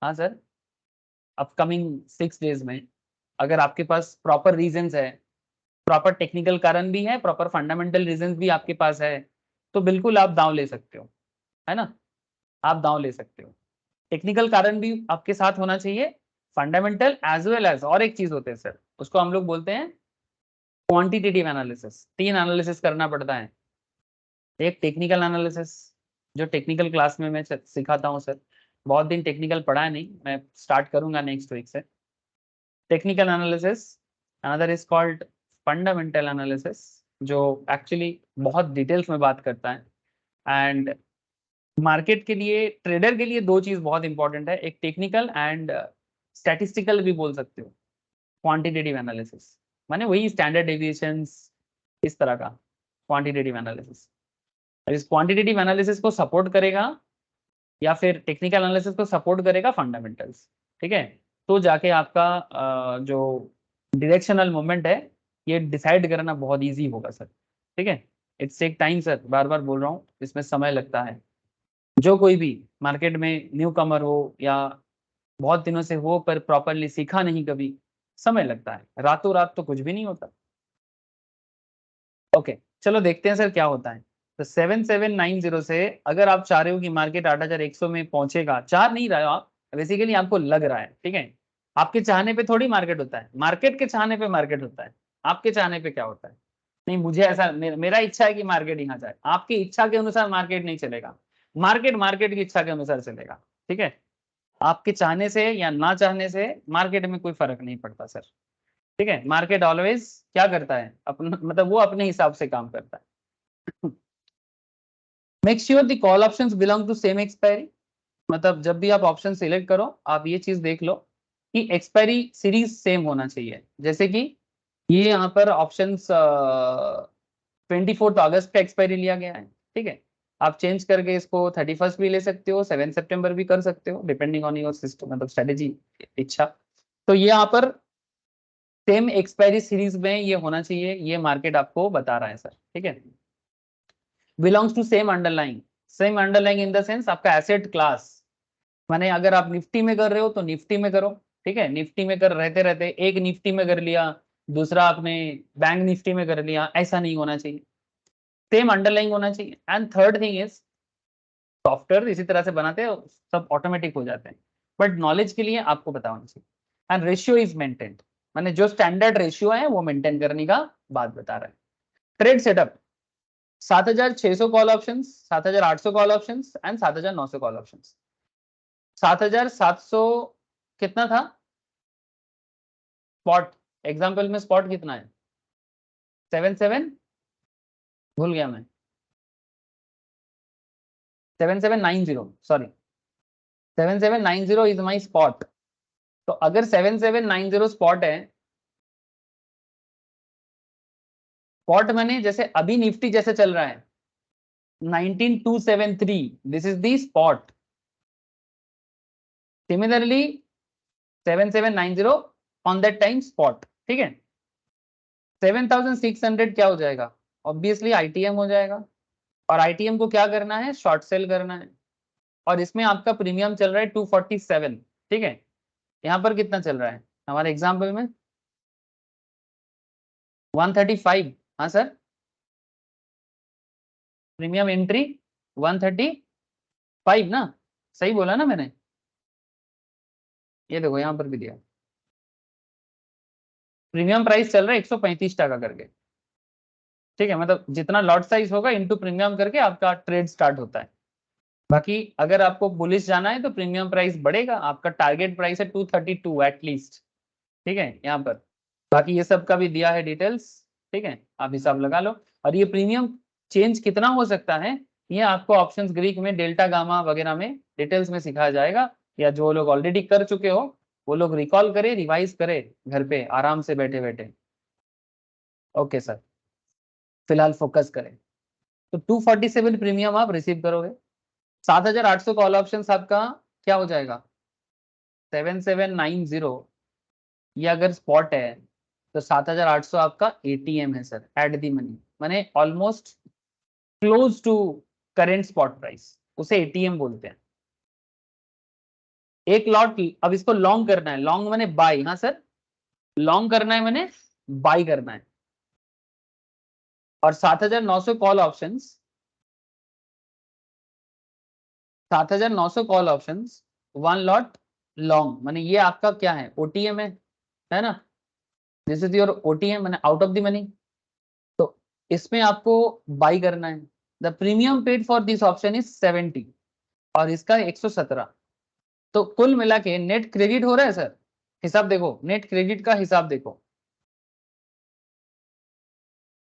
हाँ सर, अपकमिंग 6 डेज में, अगर आपके पास प्रॉपर रीजंस है, प्रॉपर टेक्निकल कारण भी है, प्रॉपर फंडामेंटल रीजंस भी आपके पास है, तो बिल्कुल आप दांव ले सकते हो, है ना, आप दांव ले सकते हो। टेक्निकल कारण भी आपके साथ होना चाहिए, फंडामेंटल एज वेल एज, और एक चीज होते हैं सर, उसको हम लोग बोलते हैं क्वांटिटेटिव एनालिसिस। 3 एनालिसिस करना पड़ता है, एक टेक्निकल एनालिसिस, जो टेक्निकल क्लास में मैं सिखाता हूँ सर, बहुत दिन टेक्निकल पढ़ा है नहीं, मैं स्टार्ट करूंगा नेक्स्ट वीक से technical analysis. Another is called fundamental analysis, जो एक्चुअली बहुत डिटेल्स में बात करता है। एंड मार्केट के लिए, ट्रेडर के लिए 2 चीज बहुत इंपॉर्टेंट है, एक टेक्निकल एंड स्टैटिस्टिकल भी बोल सकते हो। क्वांटिटेटिव एनालिसिस माने वही स्टैंडर्ड डेविएशंस, इस तरह का क्वांटिटेटिव एनालिसिस। इस क्वांटिटेटिव एनालिसिस को सपोर्ट करेगा या फिर टेक्निकल एनालिसिस को सपोर्ट करेगा फंडामेंटल्स, ठीक है। तो जाके आपका जो डायरेक्शनल मूवमेंट है ये डिसाइड करना बहुत इजी होगा सर, ठीक है। इट्स टेक टाइम सर, बार बार बोल रहा हूँ, इसमें समय लगता है। जो कोई भी मार्केट में न्यू कमर हो या बहुत दिनों से हो पर प्रॉपरली सीखा नहीं कभी, समय लगता है, रातों रात तो कुछ भी नहीं होता। ओके, चलो देखते हैं सर क्या होता है। तो 7790 से अगर आप चाह रहे हो कि मार्केट 8100 में पहुंचेगा, चाह नहीं रहे हो आप, बेसिकली आपको लग रहा है, ठीक है। आपके चाहने पे थोड़ी मार्केट होता है, मार्केट के चाहने पे मार्केट होता है। आपके चाहने पे क्या होता है? नहीं मुझे ऐसा, मेरा इच्छा है कि मार्केट यहाँ जाए, आपकी इच्छा के अनुसार मार्केट नहीं चलेगा, मार्केट मार्केट की इच्छा के अनुसार चलेगा, ठीक है। आपके चाहने से या ना चाहने से मार्केट में कोई फर्क नहीं पड़ता सर, ठीक है। मार्केट ऑलवेज क्या करता है, अपना मतलब वो अपने हिसाब से काम करता है। Make sure the call options belong to same expiry, मतलब जब भी आप ऑप्शन सिलेक्ट करो आप ये चीज देख लो कि एक्सपायरी सीरीज सेम होना चाहिए। जैसे कि ये यहाँ पर ऑप्शन 24 अगस्त का एक्सपायरी लिया गया है, ठीक है। आप चेंज करके इसको 31 भी ले सकते हो, 7 सितंबर भी कर सकते हो, डिपेंडिंग ऑन योर सिस्टम, मतलब स्ट्रेटेजी, इच्छा। तो ये यहाँ पर सेम एक्सपायरी सीरीज में ये होना चाहिए, ये मार्केट आपको बता रहा है सर, ठीक है। Belongs to same underlying in the sense आपका एसेट क्लास, माने अगर आप निफ्टी में कर रहे हो तो निफ्टी में करो, ठीक है। निफ्टी में कर रहते रहते एक निफ्टी में कर लिया, दूसरा आपने बैंक निफ्टी में कर लिया, ऐसा नहीं होना चाहिए, सेम अंडरलाइंग होना चाहिए। And third thing is software इसी तरह से बनाते हैं, सब ऑटोमेटिक हो जाते हैं, बट नॉलेज के लिए आपको पता होना चाहिए। एंड रेशियो इज मेंटेन्ड, माने जो स्टैंडर्ड रेशियो है वो मेंटेन करने का बात बता रहा है। Trade setup 7600 call options, 7800 call options and 7900 call options. 7700 कितना था स्पॉट, एग्जांपल में स्पॉट कितना है 77, भूल गया मैं, 7790 सॉरी 7790 इज माई स्पॉट। तो अगर 7790 स्पॉट है, स्पॉट माने जैसे अभी निफ्टी जैसे चल रहा है 19273, this is the spot. Similarly 7790 on that time spot, ठीक है। 7600 क्या हो जाएगा, ऑब्वियसली आईटीएम हो जाएगा, और आईटीएम को क्या करना है, शॉर्ट सेल करना है, और इसमें आपका प्रीमियम चल रहा है 247, ठीक है। यहाँ पर कितना चल रहा है हमारे एग्जाम्पल में 135, हाँ सर, प्रीमियम एंट्री 135 ना, सही बोला ना मैंने, ये देखो यहाँ पर भी दिया, प्रीमियम प्राइस चल रहा है 135 टका करके, ठीक है। मतलब जितना लॉट साइज होगा इनटू प्रीमियम करके आपका ट्रेड स्टार्ट होता है। बाकी अगर आपको बुलिश जाना है तो प्रीमियम प्राइस बढ़ेगा, आपका टारगेट प्राइस है 232 एटलीस्ट, ठीक है यहाँ पर। बाकी ये सब का भी दिया है डिटेल्स, ठीक है, आप हिसाब लगा लो। और ये प्रीमियम चेंज कितना हो सकता है ये आपको ऑप्शंस ग्रीक में डेल्टा गामा वगैरह में डिटेल्स में सिखाया जाएगा, या जो लोग ऑलरेडी कर चुके हो वो लोग रिकॉल करे, रिवाइज करे घर पे आराम से बैठे बैठे। ओके सर, फिलहाल फोकस करें। तो 247 प्रीमियम आप रिसीव करोगे, 7800 कॉल ऑप्शन आपका क्या हो जाएगा 7790, ये अगर स्पॉट है तो 7800 आपका एटीएम है सर, एट दी मनी, माने almost close to current spot price, उसे एटीएम बोलते हैं। एक लॉट, अब इसको लॉन्ग करना है, लॉन्ग माने बाय, हाँ सर, लॉन्ग करना है माने बाय करना है। और 7900 call options, 7900 call options, one lot long, माने ये आपका क्या है ओटीएम है ना, दिस इज योर ओटीएम माने आउट ऑफ द मनी। तो इसमें आपको बाई करना है। The premium paid for this option is 70 और इसका 117, तो कुल मिला के नेट क्रेडिट हो रहा है सर, हिसाब देखो, नेट क्रेडिट का हिसाब देखो,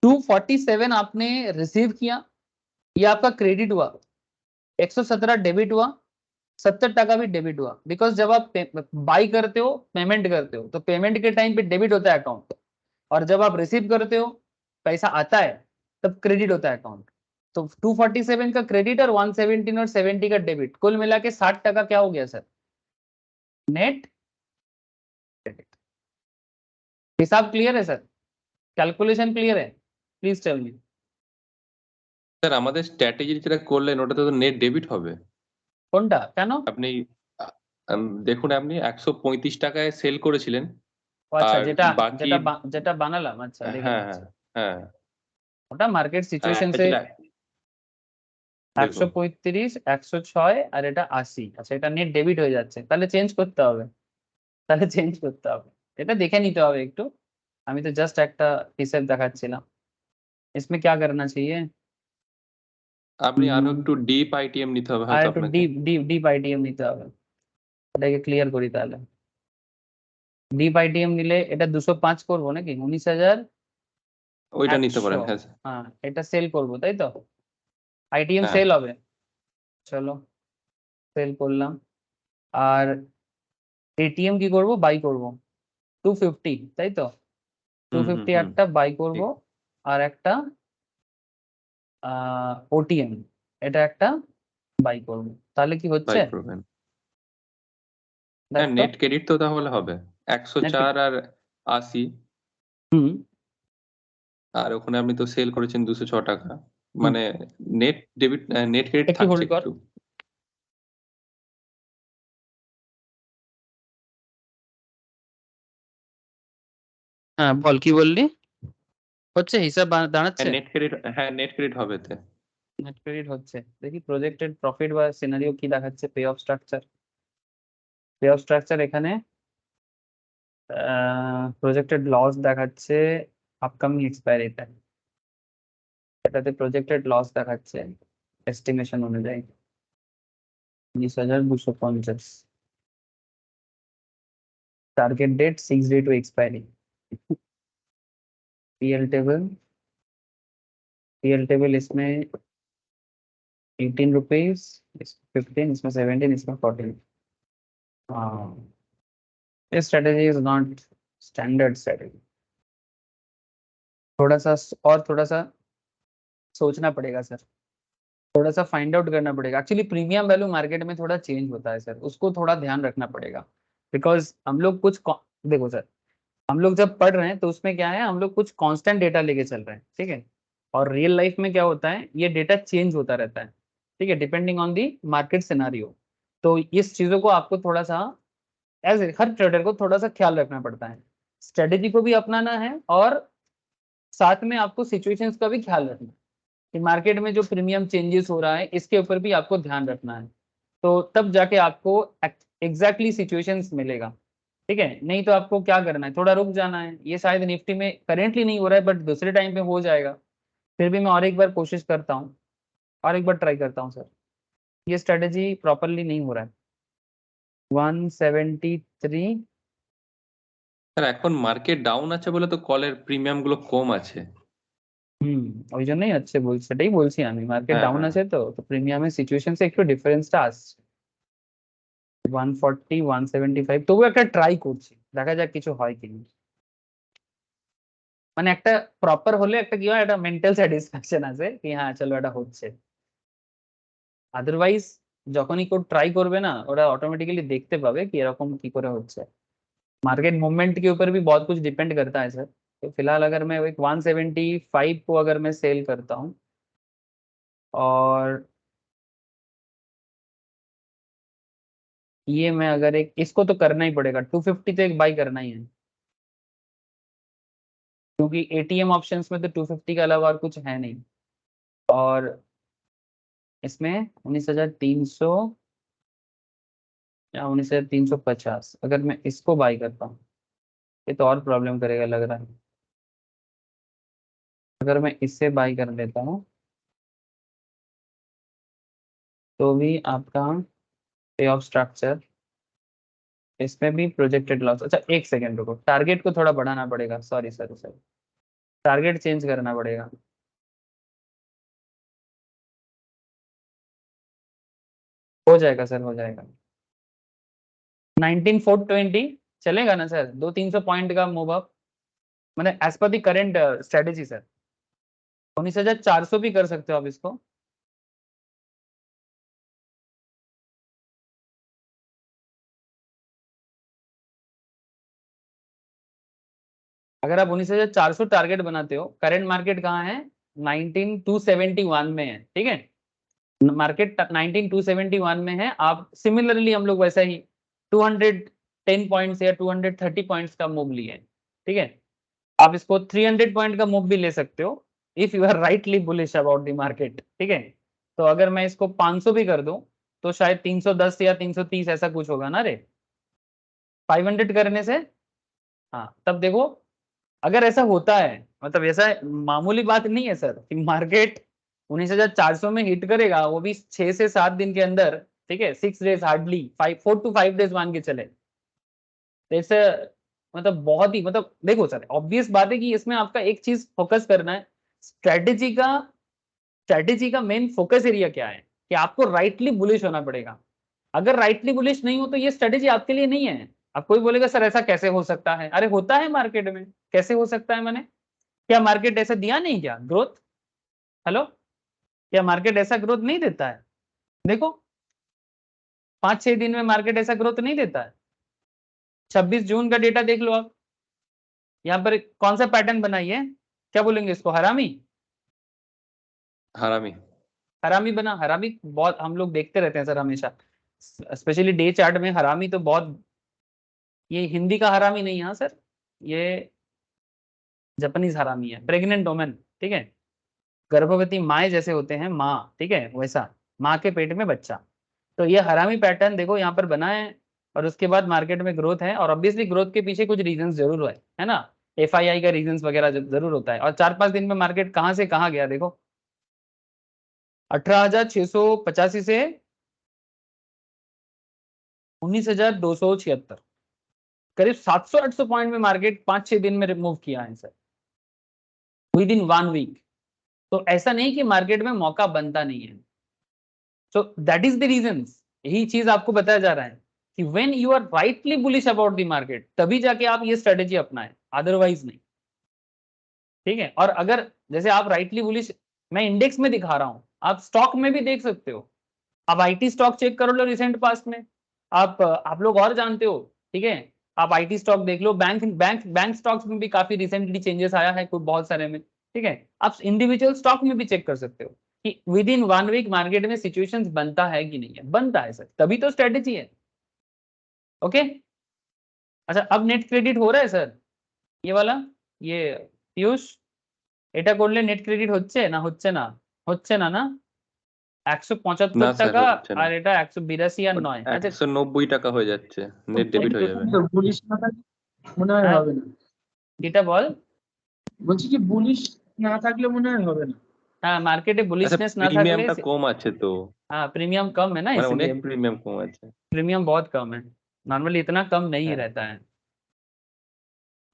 247 आपने रिसीव किया, ये आपका क्रेडिट हुआ, 117 डेबिट हुआ, 70 टका भी डेबिट हुआ, बिकॉज जब आप बाई करते हो पेमेंट करते हो तो पेमेंट के टाइम पे डेबिट होता है अकाउंट, और जब आप रिसीव करते हो पैसा आता है तब क्रेडिट होता है अकाउंट। तो 247 का क्रेडिट और 117 और 70 का डेबिट, कुल मिला के 60 टका क्या हो गया सर, नेट क्रेडिट। हिसाब क्लियर है सर, कैलकुलेशन क्लियर है, प्लीज टेल मी। স্যার আমাদের স্ট্র্যাটেজি যেটা করলেন ওটাতে তো নেট ডেবিট হবে। কোনটা কেন? আপনি দেখুন আপনি 135 টাকায় সেল করেছিলেন, ও আচ্ছা, আর যেটা বাকি যেটা যেটা বানালাম, আচ্ছা দেখে হ্যাঁ নিচ্ছি। হ্যাঁ ওটা মার্কেট আর সিচুয়েশন একটা সে ছিল দেখুন 135 106 আর এটা 80, আচ্ছা এটা নেট ডেবিট হয়ে যাচ্ছে, তাহলে চেঞ্জ করতে হবে, তাহলে চেঞ্জ করতে হবে, এটা দেখে নিতে হবে একটু। আমি তো জাস্ট একটা হিসেব দেখাচ্ছিলাম, इसमें क्या करना चाहिए, আপনি আরো একটু ডিপ আইটিএম নিতে হবে আর হয়তো একটু আপনাকে। ডিপ ডিপ ডিপ আইটিএম নিতে হবে, এটাকে ক্লিয়ার করি তাহলে। ডিপ আইটিএম নিলে এটা 205 করবো নাকি 19100, ওইটা নিতে পারেন হ্যাঁ স্যার। হ্যাঁ এটা সেল করবো তাই তো, আইটিএম হ্যাঁ সেল হবে, চলো সেল করলাম। আর এটিএম কি করব, বাই করব 250 তাই তো, 250 একটা বাই করব, আর একটা ওটিএম এটা একটা বাই করব, তাহলে কি হচ্ছে বাই করবেন। হ্যাঁ দেখো তো, নেট ক্রেডিট তো তাহলে হবে 104 আর 80 আর ওখানে আপনি তো সেল করেছেন 206 টাকা। মানে নেট ডেবিট নেট ক্রেডিট একটু থাকছে hold কর। একটু। হ্যাঁ বল কি বললি? হচ্ছে হিসাব দাঁড়াচ্ছে? নেট ক্রেডিট হবে এতে। নেট ক্রেডিট হচ্ছে, দেখি প্রজেক্টেড প্রফিট বা সিনারিও কি দেখাচ্ছে। পে অফ স্ট্রাকচার এখানে প্রজেক্টেড লস দেখাচ্ছে আপকামিং এক্সপায়ারিতে। এটাতে প্রজেক্টেড লস দেখাচ্ছে এস্টিমেশন অনুযায়ী 20,250। Target date 6 day to expiry. PL table इसमें 18 रुपीज, 15, इसमें 17, इसमें 14। हाँ, this strategy is not standard strategy। थोड़ा सा सोचना पड़ेगा सर, थोड़ा सा फाइंड आउट करना पड़ेगा। एक्चुअली प्रीमियम वैल्यू मार्केट में थोड़ा चेंज होता है सर, उसको थोड़ा ध्यान रखना पड़ेगा। बिकॉज हम लोग देखो सर, हम लोग जब पढ़ रहे हैं तो उसमें क्या है, हम लोग कुछ कांस्टेंट डेटा लेके चल रहे हैं, ठीक है। और रियल लाइफ में क्या होता है, ये डेटा चेंज होता रहता है, ठीक है, depending on the market scenario. तो इस चीजों को आपको थोड़ा सा एज हर ट्रेडर को थोड़ा सा ख्याल रखना पड़ता है। स्ट्रेटेजी को भी अपनाना है और साथ में आपको सिचुएशंस का भी ख्याल रखना है कि मार्केट में जो प्रीमियम चेंजेस हो रहा है इसके ऊपर भी आपको ध्यान रखना है। तो तब जाके आपको एग्जैक्टली सिचुएशंस मिलेगा, ठीक है। नहीं तो आपको क्या करना है, थोड़ा रुक जाना है। ये शायद निफ्टी में करेंटली नहीं हो रहा है बट दूसरे टाइम पे हो जाएगा। फिर भी मैं और एक बार कोशिश करता हूँ, और एक बार ट्राई करता हूँ सर। ये स्ट्रेटेजी प्रॉपरली नहीं हो रहा है। 173। স্যার এখন মার্কেট ডাউন আছে বলে তো কলের প্রিমিয়াম গুলো কম আছে। ওই জন্যই হচ্ছে, সেটাই বলছি আমি, মার্কেট হ্যাঁ, ডাউন হ্যাঁ। আছে তো প্রিমিয়ামের সিচুয়েশনসে একটু ডিফারেন্সটা আসছে। 140, 175 তবু একটা ট্রাই করছি, দেখা যাক কিছু হয় কিনা। মানে একটা প্রপার হলে একটা কি হয়, একটা মেন্টাল স্যাটিসফ্যাকশন আছে কি হ্যাঁ চলো এটা হচ্ছে। আদারওয়াইজ যখনই কেউ ট্রাই করবে না, ওরা ऑटोमेटिकली देखते पावे कि এরকম কি করে হচ্ছে। मार्केट मूवमेंट के ऊपर भी बहुत कुछ डिपेंड करता है सर। तो फिलहाल अगर मैं एक 175 को अगर मैं सेल करता हूँ और ये मैं अगर एक इसको तो करना ही पड़ेगा, 250 तो एक बाई करना ही है, क्योंकि एटीएम ऑप्शंस में तो 250 के अलावा और कुछ है नहीं। और इसमें 19,300 या 19,350 अगर मैं इसको बाई करता हूँ, ये तो और प्रॉब्लम करेगा लग रहा है। अगर मैं इससे बाई कर देता हूँ तो भी आपका पे ऑफ स्ट्रक्चर, इसमें भी प्रोजेक्टेड लॉस। अच्छा एक सेकेंड रुको, टारगेट को थोड़ा बढ़ाना पड़ेगा, सॉरी टारगेट चेंज करना पड़ेगा। हो जाएगा सर, हो जाएगा। 19,420 चलेगा ना सर? 200-300 पॉइंट का मूव अप, मैंने एज पर दी करेंट स्ट्रेटेजी सर। 19,400 भी कर सकते हो आप इसको। अगर आप 19,400 टारगेट बनाते हो, करंट मार्केट कहाँ है, 19,271 में है, ठीक है। मार्केट 19,271 में है। आप सिमिलरली हम लोग वैसा ही 210 पॉइंट्स या 230 पॉइंट्स का मूव लिए, ठीक है। आप इसको 300 पॉइंट का मूव भी ले सकते हो if you are rightly bullish about the market, ठीक है। तो अगर मैं इसको 500 भी कर दूं तो शायद 310 या 330 ऐसा कुछ होगा ना रे, 500 करने से। हाँ तब देखो, अगर ऐसा होता है, मतलब ऐसा मामूली बात नहीं है सर कि मार्केट 19,400 में हिट करेगा, वो भी 6 से 7 दिन के अंदर, ठीक है, 6 डेज हार्डली, 4 to 5 डेज मान के चले। जैसे मतलब बहुत ही, मतलब देखो सर ऑब्वियस बात है कि इसमें आपका एक चीज फोकस करना है, स्ट्रेटेजी का मेन फोकस एरिया क्या है कि आपको राइटली बुलिश होना पड़ेगा। अगर राइटली बुलिश नहीं हो तो ये स्ट्रेटेजी आपके लिए नहीं है। अब कोई बोलेगा सर ऐसा कैसे हो सकता है, अरे होता है मार्केट में, कैसे हो सकता है मैंने, क्या मार्केट ऐसा दिया नहीं क्या ग्रोथ? हेलो, क्या मार्केट ऐसा ग्रोथ नहीं देता है? देखो 5-6 दिन में मार्केट ऐसा ग्रोथ नहीं देता है। 26 जून का डेटा देख लो आप, यहाँ पर कौन सा पैटर्न बनाइए, क्या बोलेंगे इसको, हरामी? हरामी। हरामी बना, हरामी बहुत हम लोग देखते रहते हैं सर हमेशा, स्पेशली डे चार्ट में हरामी तो बहुत, ये हिंदी का हरामी नहीं है हाँ सर, ये जापानीज हरामी है, प्रेग्नेंट वोमेन, ठीक है, गर्भवती माए जैसे होते हैं माँ, ठीक है, वैसा माँ के पेट में बच्चा। तो ये हरामी पैटर्न देखो यहाँ पर बना है, और उसके बाद मार्केट में ग्रोथ है, और ऑब्वियसली ग्रोथ के पीछे कुछ रीजंस जरूर है ना, एफआईआई का रीजंस वगैरह जरूर होता है। और 4-5 दिन में मार्केट कहाँ से कहाँ गया देखो, 18,685 से 19,276, करीब 700-800 पॉइंट में मार्केट 5-6 दिन में रिमूव किया है सर, विद इन 1 वीक। तो ऐसा नहीं कि मार्केट में मौका बनता नहीं है, so that is the reason, यही चीज आपको बताया जा रहा है कि when you are rightly bullish about the market तभी जाके आप ये स्ट्रेटेजी अपनाएं, अदरवाइज नहीं, ठीक है। और अगर जैसे आप राइटली बुलिश, मैं इंडेक्स में दिखा रहा हूं, आप स्टॉक में भी देख सकते हो, आप आईटी स्टॉक चेक कर लो रिसेंट पास्ट में, आप लोग और जानते हो, ठीक है, आप आईटी स्टॉक देख लो, बैंक स्टॉक्स में भी काफी रिसेंटली चेंजेस आया है कोई बहुत सारे में, ठीक है। आप इंडिविजुअल स्टॉक में भी चेक कर सकते हो कि विद इन 1 वीक मार्केट में सिचुएशंस बनता है कि नहीं है, बनता है सर, तभी तो स्ट्रेटेजी है। ओके, अच्छा अब नेट क्रेडिट हो रहा है सर, ये वाला, ये पीयूष, এটা করলে নেট ক্রেডিট হচ্ছে না, হচ্ছে না না 175 না স্যার টাকা হচ্ছে না, আর এটা 182 আর 9, আচ্ছা 190 টাকা হয়ে যাচ্ছে, নেট ডেবিট হয়ে যাবে। বুলিশ না থাকলে মনে হয় হ্যাঁ, হবে না, এটা বল, বলছি যে বুলিশ না থাকলে মনে হয় হবে না। हाँ मार्केटे আচ্ছা बुलिशनेस ना প্রিমিয়ামটা থাকলে, কম আছে তো, हाँ प्रीमियम कम है ना, মানে অনেক इसलिए প্রিমিয়াম কম আছে। प्रीमियम बहुत कम है, नॉर्मली इतना कम नहीं हाँ। रहता है।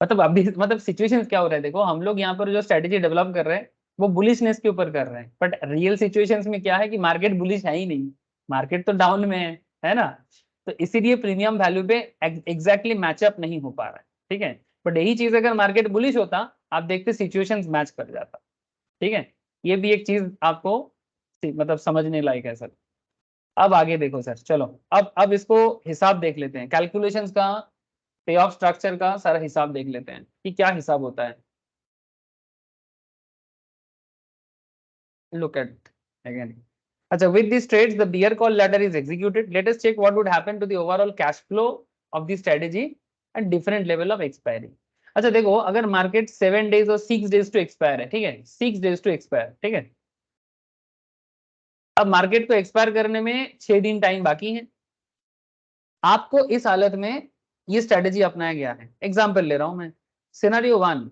मतलब अभी मतलब सिचुएशंस क्या हो रहा है देखो, हम लोग यहाँ पर जो स्ट्रेटेजी डेवलप कर रहे हैं वो बुलिशनेस के ऊपर कर रहे हैं, बट रियल सिचुएशंस में क्या है कि मार्केट बुलिश है ही नहीं, मार्केट तो डाउन में है ना, तो इसीलिए प्रीमियम वैल्यू पे एग्जैक्टली मैचअप नहीं हो पा रहा है, ठीक है। बट यही चीज अगर मार्केट बुलिश होता, आप देखते सिचुएशंस मैच कर जाता, ठीक है। ये भी एक चीज आपको मतलब समझने लायक है सर। अब आगे देखो सर, चलो अब इसको हिसाब देख लेते हैं, कैलकुलेशंस का, पे ऑफ स्ट्रक्चर का सारा हिसाब देख लेते हैं कि क्या हिसाब होता है। लुक एट अगेन, अच्छा with these trades the bear call ladder is executed, let us check what would happen to the overall cash flow of the strategy at different level of expiry। अच्छा देखो, अगर market 7 days और 6 days to expire है, ठीक है, 6 days to expire, ठीक है, अब मार्केट को एक्सपायर करने में 6 दिन टाइम बाकी है, आपको इस हालत में ये स्ट्रेटेजी अपनाया गया है। एग्जांपल ले रहा हूं मैं, सिनेरियो 1,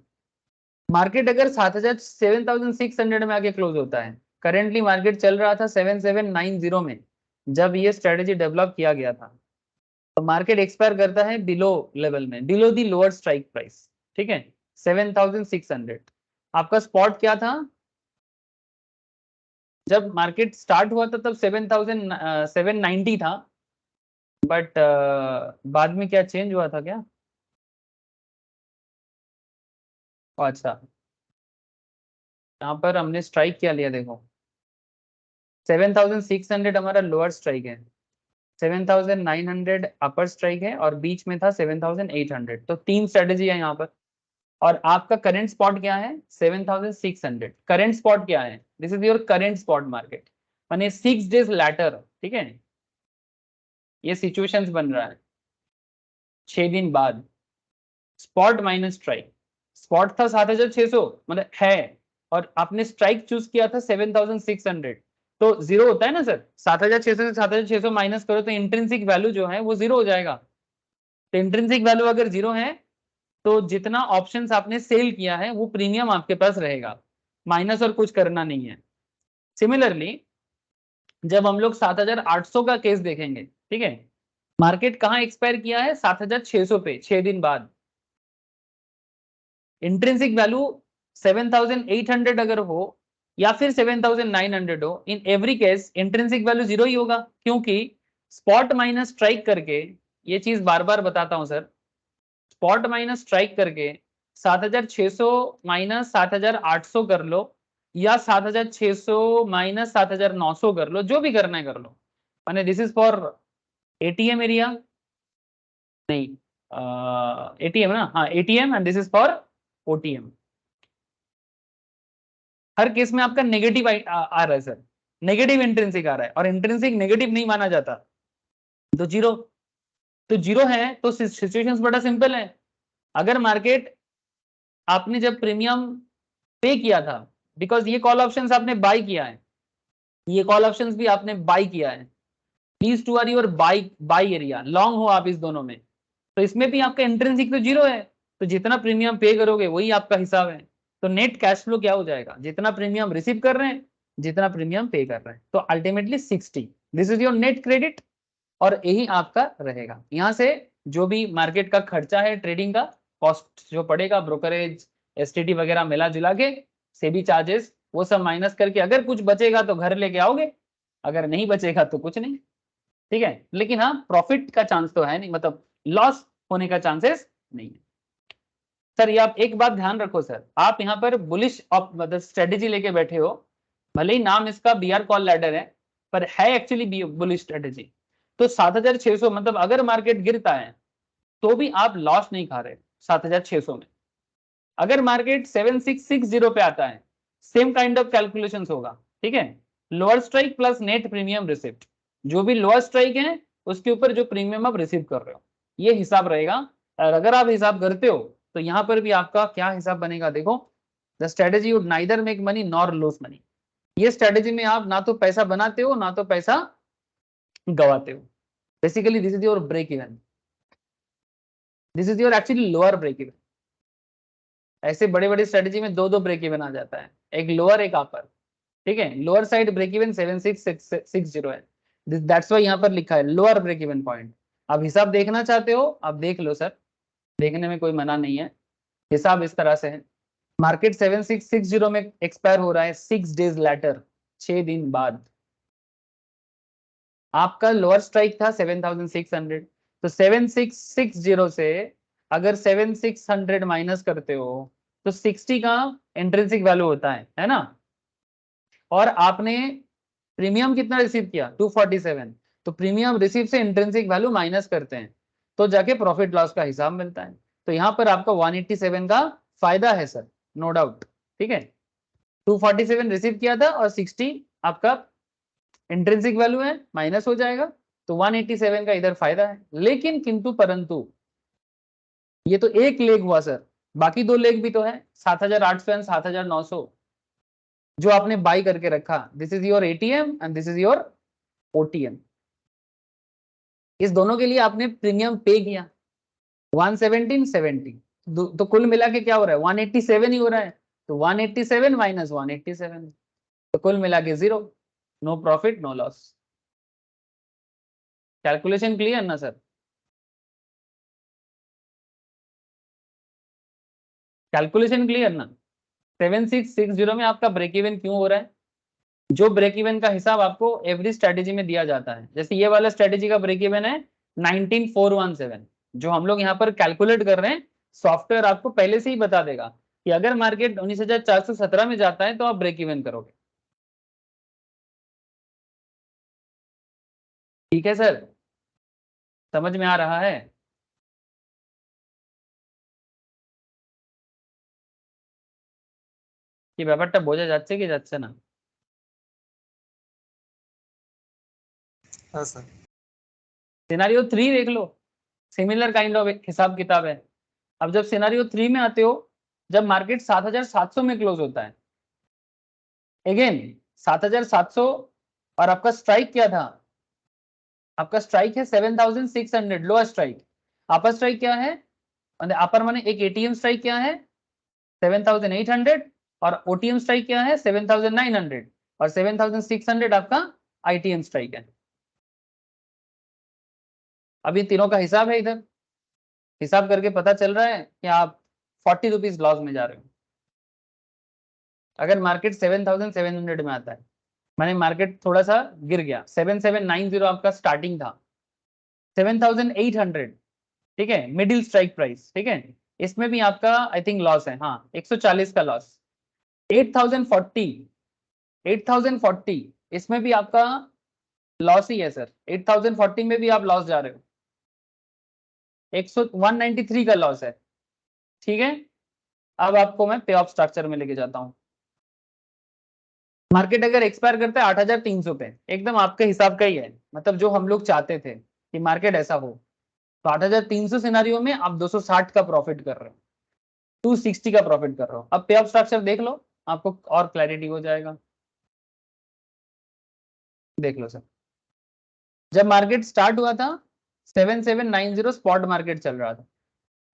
मार्केट अगर 7,600 में आके क्लोज होता है, करेंटली मार्केट चल रहा था 7790 में जब ये स्ट्रेटेजी डेवलप किया गया था, तो मार्केट एक्सपायर करता है बिलो लेवल में, below the lower strike price, ठीक है, 7600। आपका स्पॉट क्या था, जब मार्केट स्टार्ट हुआ था तब 7,790 था, बट बाद में क्या चेंज हुआ था क्या, अच्छा यहाँ पर हमने स्ट्राइक क्या लिया देखो, 7600 हमारा लोअर स्ट्राइक है, 7900 अपर स्ट्राइक है, और बीच में था 7800, तो 3 स्ट्रेटेजी है यहाँ पर। और आपका करंट स्पॉट क्या है, 7600, करंट स्पॉट क्या है, this is your current spot market, माने 6 डेज लैटर, ठीक है, ये सिचुएशंस बन रहा है 6 दिन बाद, स्पॉट माइनस स्ट्राइक, स्पॉट था 7600 मतलब है, और आपने स्ट्राइक चूज किया था 7600, तो जीरो होता है ना सर, 7600 से 7600 माइनस करो तो इंट्रिंसिक वैल्यू जो है वो जीरो हो जाएगा, तो इंट्रिंसिक वैल्यू अगर जीरो है तो जितना ऑप्शंस आपने सेल किया है वो प्रीमियम आपके पास रहेगा, माइनस और कुछ करना नहीं है। सिमिलरली जब हम लोग 7800 का केस देखेंगे, ठीक है, मार्केट कहाँ एक्सपायर किया है, 7600 पे 6 दिन बाद, इंट्रिंसिक वैल्यू 7800 अगर हो या फिर 7900 हो, in every case intrinsic value zero ही होगा, क्योंकि स्पॉट माइनस स्ट्राइक करके, ये चीज बार बार बताता हूं सर, स्पॉट माइनस स्ट्राइक करके 7600 माइनस 7800 कर लो, या 7600 माइनस 7900 कर लो, जो भी करना है कर लो, माने this is for ATM area, नहीं एटीएम ना, हाँ ATM, and this is for OTM. Her case में आपका नेगेटिव आ रहा है सर, नेगेटिव इंट्रिंसिक आ रहा है, और इंट्रिंसिक नेगेटिव नहीं माना जाता, तो जीरो। तो जीरो है तो सिचुएशन बड़ा सिंपल है। अगर मार्केट आपने जब प्रीमियम पे किया था, बिकॉज ये कॉल ऑप्शंस आपने बाय किया है, ये कॉल ऑप्शंस भी आपने बाय किया है, these two are your buy area, long हो आप इस दोनों में, तो इसमें भी आपका इंट्रिंसिक तो जीरो है, तो जितना प्रीमियम पे करोगे वही आपका हिसाब है। तो नेट कैश फ्लो क्या हो जाएगा, जितना प्रीमियम रिसीव कर रहे हैं जितना प्रीमियम पे कर रहे हैं, तो ultimately 60, this is your net credit, और यही आपका रहेगा। यहाँ से जो भी मार्केट का खर्चा है, ट्रेडिंग का कॉस्ट जो पड़ेगा, ब्रोकरेज एसटीडी वगैरह मिला जुला के, सेबी चार्जेस, वो सब माइनस करके अगर कुछ बचेगा तो घर लेके आओगे, अगर नहीं बचेगा तो कुछ नहीं, ठीक है। लेकिन हाँ, प्रॉफिट का चांस तो है नहीं, मतलब लॉस होने का चांसेस नहीं है सर। ये आप एक बात ध्यान रखो सर, आप यहाँ पर बुलिश मतलब स्ट्रेटेजी लेके बैठे हो, भले ही नाम इसका बीआर कॉल लैडर है, पर है एक्चुअली बुलिश स्ट्रेटेजी। तो 7600 मतलब अगर मार्केट गिरता है तो भी आप लॉस नहीं खा रहे 7600 में। अगर मार्केट 7660 पे आता है, सेम काइंड ऑफ कैलकुलेशंस होगा, ठीक है। Lower strike plus net premium receipt, जो भी लोअर स्ट्राइक है उसके ऊपर जो प्रीमियम आप रिसीव कर रहे हो, ये हिसाब रहेगा। और अगर आप हिसाब करते हो तो यहाँ पर भी आपका क्या हिसाब बनेगा, देखो, the strategy would neither make money nor lose money. ये स्ट्रेटेजी में आप ना तो पैसा बनाते हो ना तो पैसा गवाते हो। Basically this is your break even, this is your actually lower break even. ऐसे बड़े बड़े स्ट्रेटेजी में दो ब्रेक इवन आ जाता है, एक लोअर एक अपर, ठीक है। लोअर साइड ब्रेक इवन 7660 है, दैट्स व्हाई यहाँ पर लिखा है लोअर ब्रेक इवन पॉइंट। आप हिसाब देखना चाहते हो आप देख लो सर, देखने में कोई मना नहीं है। हिसाब इस तरह से है, मार्केट 7660 में एक्सपायर हो रहा है 6 डेज लेटर, 6 दिन बाद। आपका लोअर स्ट्राइक था 7600, तो 7660 से अगर 7600 माइनस करते हो तो 60 का इंट्रिंसिक वैल्यू होता है ना। और आपने प्रीमियम कितना रिसीव किया 247, तो प्रीमियम रिसीव से इंट्रिंसिक वैल्यू माइनस करते हैं तो जाके प्रॉफिट लॉस का हिसाब मिलता है। तो यहाँ पर आपका 187 का फायदा है सर, नो डाउट, ठीक है। 247 रिसीव किया था और 60 आपका इंट्रिंसिक वैल्यू है, माइनस हो जाएगा, तो 187 का इधर फायदा है। लेकिन किंतु परंतु ये तो एक लेग हुआ सर, बाकी दो लेग भी तो है, 7800 एंड 7900 जो आपने बाई करके रखा। This is your ATM and this is your OTM. इस दोनों के लिए आपने प्रीमियम पे किया 11770, तो कुल मिला के क्या हो रहा है 187 ही हो रहा है, तो 187 माइनस 187, तो कुल मिला के 0, no profit no loss. Calculation clear ना सर? कैलकुलेशन क्लियर ना? 7660 में आपका ब्रेक इवन क्यों हो रहा है? जो ब्रेक इवन का हिसाब आपको एवरी स्ट्रेटेजी में दिया जाता है, जैसे ये वाला स्ट्रेटेजी का ब्रेक इवन है 19417, जो हम लोग यहाँ पर कैलकुलेट कर रहे हैं, सॉफ्टवेयर आपको पहले से ही बता देगा कि अगर मार्केट 19417 में जाता है तो आप ब्रेक इवन करोगे, ठीक है सर? समझ में आ रहा है? কি ব্যাপারটা বোঝা যাচ্ছে কি যাচ্ছে না? हाँ सर। सिनेरियो 3 देख लो, सिमिलर काइंड ऑफ हिसाब किताब है। अब जब सिनेरियो 3 में आते हो, जब मार्केट 7700 में क्लोज होता है, अगेन 7700, और आपका स्ट्राइक क्या था? आपका स्ट्राइक है 7600, लोअर स्ट्राइक। अपर स्ट्राइक क्या है? अपर माने एक एटीएम स्ट्राइक क्या है 7800, और ओटीएम स्ट्राइक क्या है 7900, और 7600 आपका आईटीएम स्ट्राइक है। अब ये तीनों का हिसाब है, इधर हिसाब करके पता चल रहा है कि आप 40 रुपीज लॉस में जा रहे हो अगर मार्केट 7700 में आता है। माने मार्केट थोड़ा सा गिर गया, 7790 आपका स्टार्टिंग था, 7800, ठीक है, मिडिल स्ट्राइक प्राइस, ठीक है। इसमें भी आपका आई थिंक लॉस है, हाँ 140 का लॉस। 8040 इसमें भी आपका लॉस ही है सर, 8040 में भी आप लॉस जा रहे हो, 193 का लॉस है, ठीक है। अब आपको मैं पे ऑफ स्ट्रक्चर में लेके जाता हूँ। मार्केट अगर एक्सपायर करता है 8,300 पे, एकदम आपके हिसाब का ही है, मतलब जो हम लोग चाहते थे कि मार्केट ऐसा हो, तो 8,300 सिनारियो में आप 260 का प्रॉफिट कर रहे हो, 260 का प्रॉफिट कर रहे हो। अब पे ऑफ स्ट्रक्चर देख लो, आपको और क्लैरिटी हो जाएगा। देख लो सर, जब मार्केट स्टार्ट हुआ था 7790 स्पॉट मार्केट चल रहा था,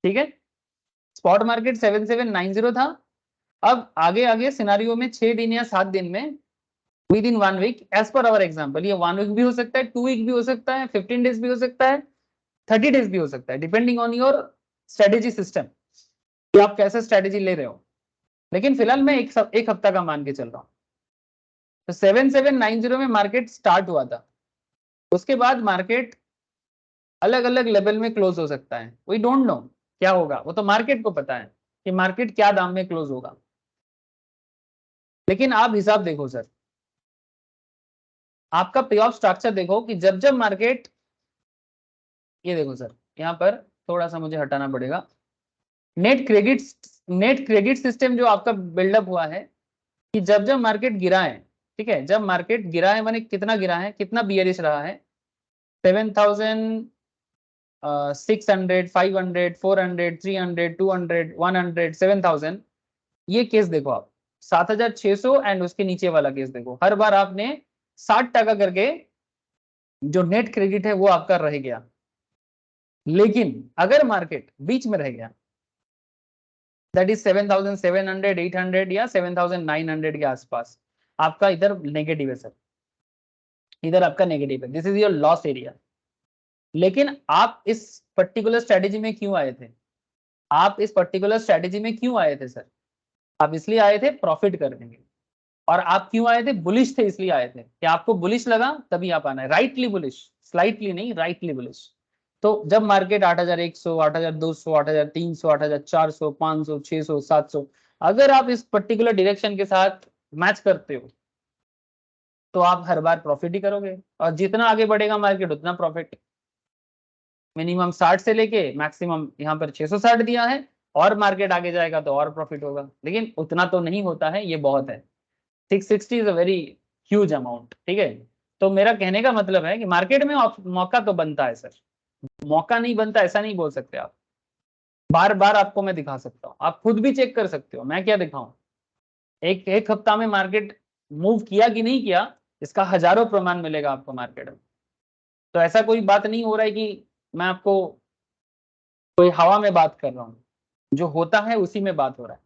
ठीक है, स्पॉट मार्केट 7790 था। अब आगे आगे सिनारियो में 6 दिन या 7 दिन में, within 1 week, as per our example, ये 1 वीक भी हो सकता है, 2 वीक भी हो सकता है, 15 डेज भी हो सकता है, 30 डेज भी हो सकता है, depending on your strategy system कि आप कैसे स्ट्रेटेजी ले रहे हो। लेकिन फिलहाल मैं एक हफ्ता का मान के चल रहा हूँ। तो 7790 में मार्केट स्टार्ट हुआ था, उसके बाद मार्केट अलग अलग लेवल में क्लोज हो सकता है, वी डोंट नो क्या होगा, वो तो मार्केट को पता है कि मार्केट क्या दाम में क्लोज होगा। लेकिन आप हिसाब देखो सर, आपका पे ऑफ स्ट्रक्चर देखो कि जब जब मार्केट, ये देखो सर, यहाँ पर थोड़ा सा मुझे हटाना पड़ेगा, नेट क्रेडिट सिस्टम जो आपका बिल्डअप हुआ है कि जब जब मार्केट गिरा है, ठीक है, जब मार्केट गिरा है माने कितना गिरा है, कितना बियरिश रहा है, 7,600, 500, 400, 300, 200, 100, 7,000, ये केस देखो आप, 7,600 एंड उसके नीचे वाला केस देखो, हर बार आपने 60% करके जो नेट क्रेडिट है वो आपका रह गया। लेकिन अगर मार्केट बीच में रह गया, दैट इज 7,700, 800 या 7,900 के आसपास, आपका इधर नेगेटिव है सर, इधर आपका नेगेटिव है, this is your loss area. लेकिन आप इस पर्टिकुलर स्ट्रेटेजी में क्यों आए थे, आप इस पर्टिकुलर स्ट्रेटेजी में क्यों आए थे सर? आप इसलिए आए थे प्रॉफिट करने के, और आप क्यों आए थे, बुलिश थे, इसलिए आए थे कि आपको बुलिश लगा तभी आप आना है, राइटली बुलिश, स्लाइटली नहीं, राइटली बुलिश। तो जब मार्केट 8,100, 8,200, 8,300, 8,400, 500, 600, 700, अगर आप इस पर्टिकुलर डायरेक्शन के साथ मैच करते हो तो आप हर बार प्रॉफिट ही करोगे, और जितना आगे बढ़ेगा मार्केट उतना प्रॉफिट। मिनिमम 60 से लेके मैक्सिमम यहाँ पर 660 दिया है, और मार्केट आगे जाएगा तो और प्रॉफिट होगा, लेकिन उतना तो नहीं होता है, ये बहुत है। 660 is a very huge amount, ठीक है। तो मेरा कहने का मतलब है कि मार्केट में मौका तो बनता है सर, मौका नहीं बनता ऐसा नहीं बोल सकते आप। बार बार आपको मैं दिखा सकता हूँ, आप खुद भी चेक कर सकते हो, मैं क्या दिखाऊं, एक हफ्ता में मार्केट मूव किया कि नहीं किया, इसका हजारों प्रमाण मिलेगा आपको मार्केट में। तो ऐसा कोई बात नहीं हो रहा है कि मैं आपको कोई हवा में बात कर रहा हूँ, जो होता है उसी में बात हो रहा है,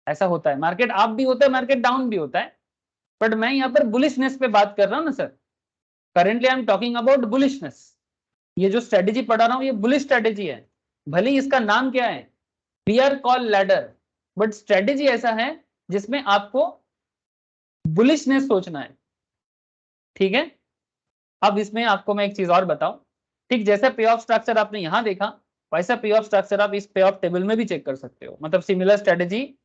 ऐसा होता है, मार्केट अप भी होता है, मार्केट डाउन भी होता है, बट मैं यहाँ पर बुलिशनेस पे बात कर रहा हूँ ना sir, currently I am talking about bullishness. ये जो स्ट्रेटेजी पढ़ा रहा हूँ ये बुलिश स्ट्रेटेजी है, भले ही इसका नाम क्या है, bear call ladder, but strategy ऐसा है जिसमें आपको बुलिशनेस सोचना है, ठीक है। अब इसमें आपको मैं एक चीज और बताऊं, ठीक जैसे पे ऑफ स्ट्रक्चर आपने यहां देखा, वैसा पे ऑफ स्ट्रक्चर आप इस पे ऑफ टेबल में भी चेक कर सकते हो, मतलब सिमिलर स्ट्रेटेजी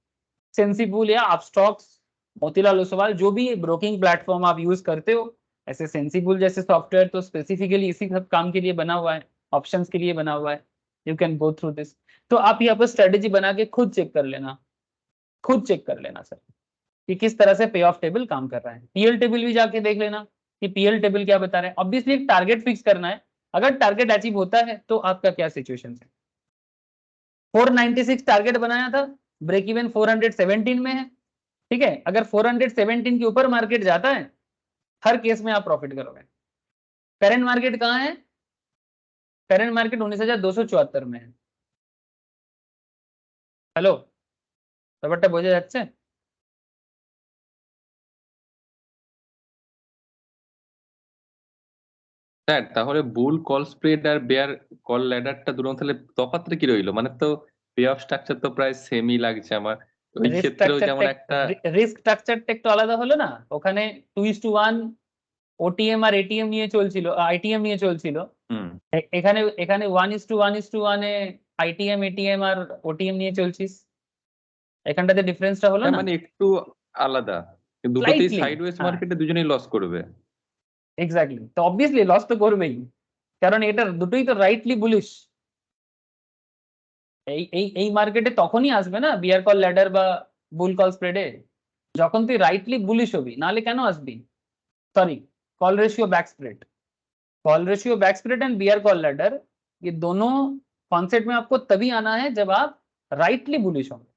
सेंसिबुल या अपस्टॉक्स, मोतीलाल ओसवाल, जो भी ब्रोकिंग प्लेटफॉर्म आप यूज करते हो, ऐसे सेंसिबुल जैसे सॉफ्टवेयर तो स्पेसिफिकली इसी सब काम के लिए बना हुआ है, ऑप्शंस के लिए बना हुआ है, you can go through this. तो आप यहाँ पर स्ट्रेटेजी बना के खुद चेक कर लेना, खुद चेक कर लेना सर कि किस तरह से पे ऑफ टेबल काम कर रहा है। पीएल टेबल भी जाके देख लेना कि पीएल टेबल क्या बता रहे हैं। ऑब्वियसली एक टारगेट फिक्स करना है, अगर टारगेट अचीव होता है तो आपका क्या सिचुएशन है। 496 टारगेट बनाया था, ब्रेक इवन 417 में है, ठीक है। अगर 417 के ऊपर मार्केट जाता है, हर केस में आप प्रॉफिट करोगे। करंट मार्केट कहाँ है, करंट मार्केट 19,274 में है। हेलो ব্যাপারটা বোঝা যাচ্ছে? স্যার তাহলে বুল কল স্প্রেড আর বেয়ার কল ল্যাডারটা দুটো তাহলে তফাৎটা কি রইলো, মানে তো পে অফ স্ট্রাকচার তো প্রায় সেমই লাগছে আমার, ওই ক্ষেত্রেও যেমন একটা রিস্ক স্ট্রাকচারটা একটু আলাদা হলো না, ওখানে 2:1 ওটিএম আর এটিএম নিয়ে চলছিল, আইটিএম নিয়ে চলছিল, এখানে এখানে 1:1:1 এ আইটিএম এটিএম আর ওটিএম নিয়ে চলছিস, এখানটাতে ডিফারেন্সটা হলো না, মানে একটু আলাদা, দুটোতেই Slightly, সাইডওয়েজ হ্যাঁ। মার্কেটে দুজনেই লস করবে। এক্স্যাক্টলি, তো অবভিয়াসলি লস তো করবেই, কারণ এটা দুটোই তো রাইটলি বুলিশ, এই মার্কেটে তখনই আসবে না বিয়ার কল ল্যাডার বা বুল কল স্প্রেডে, যখন তুই রাইটলি বুলিশ হবি, নাহলে কেন আসবি? Sorry, call ratio back spread and bear call ladder, ये दोनों कॉन्सेप्ट में आपको तभी आना है जब आप राइटली बुलिश होंगे।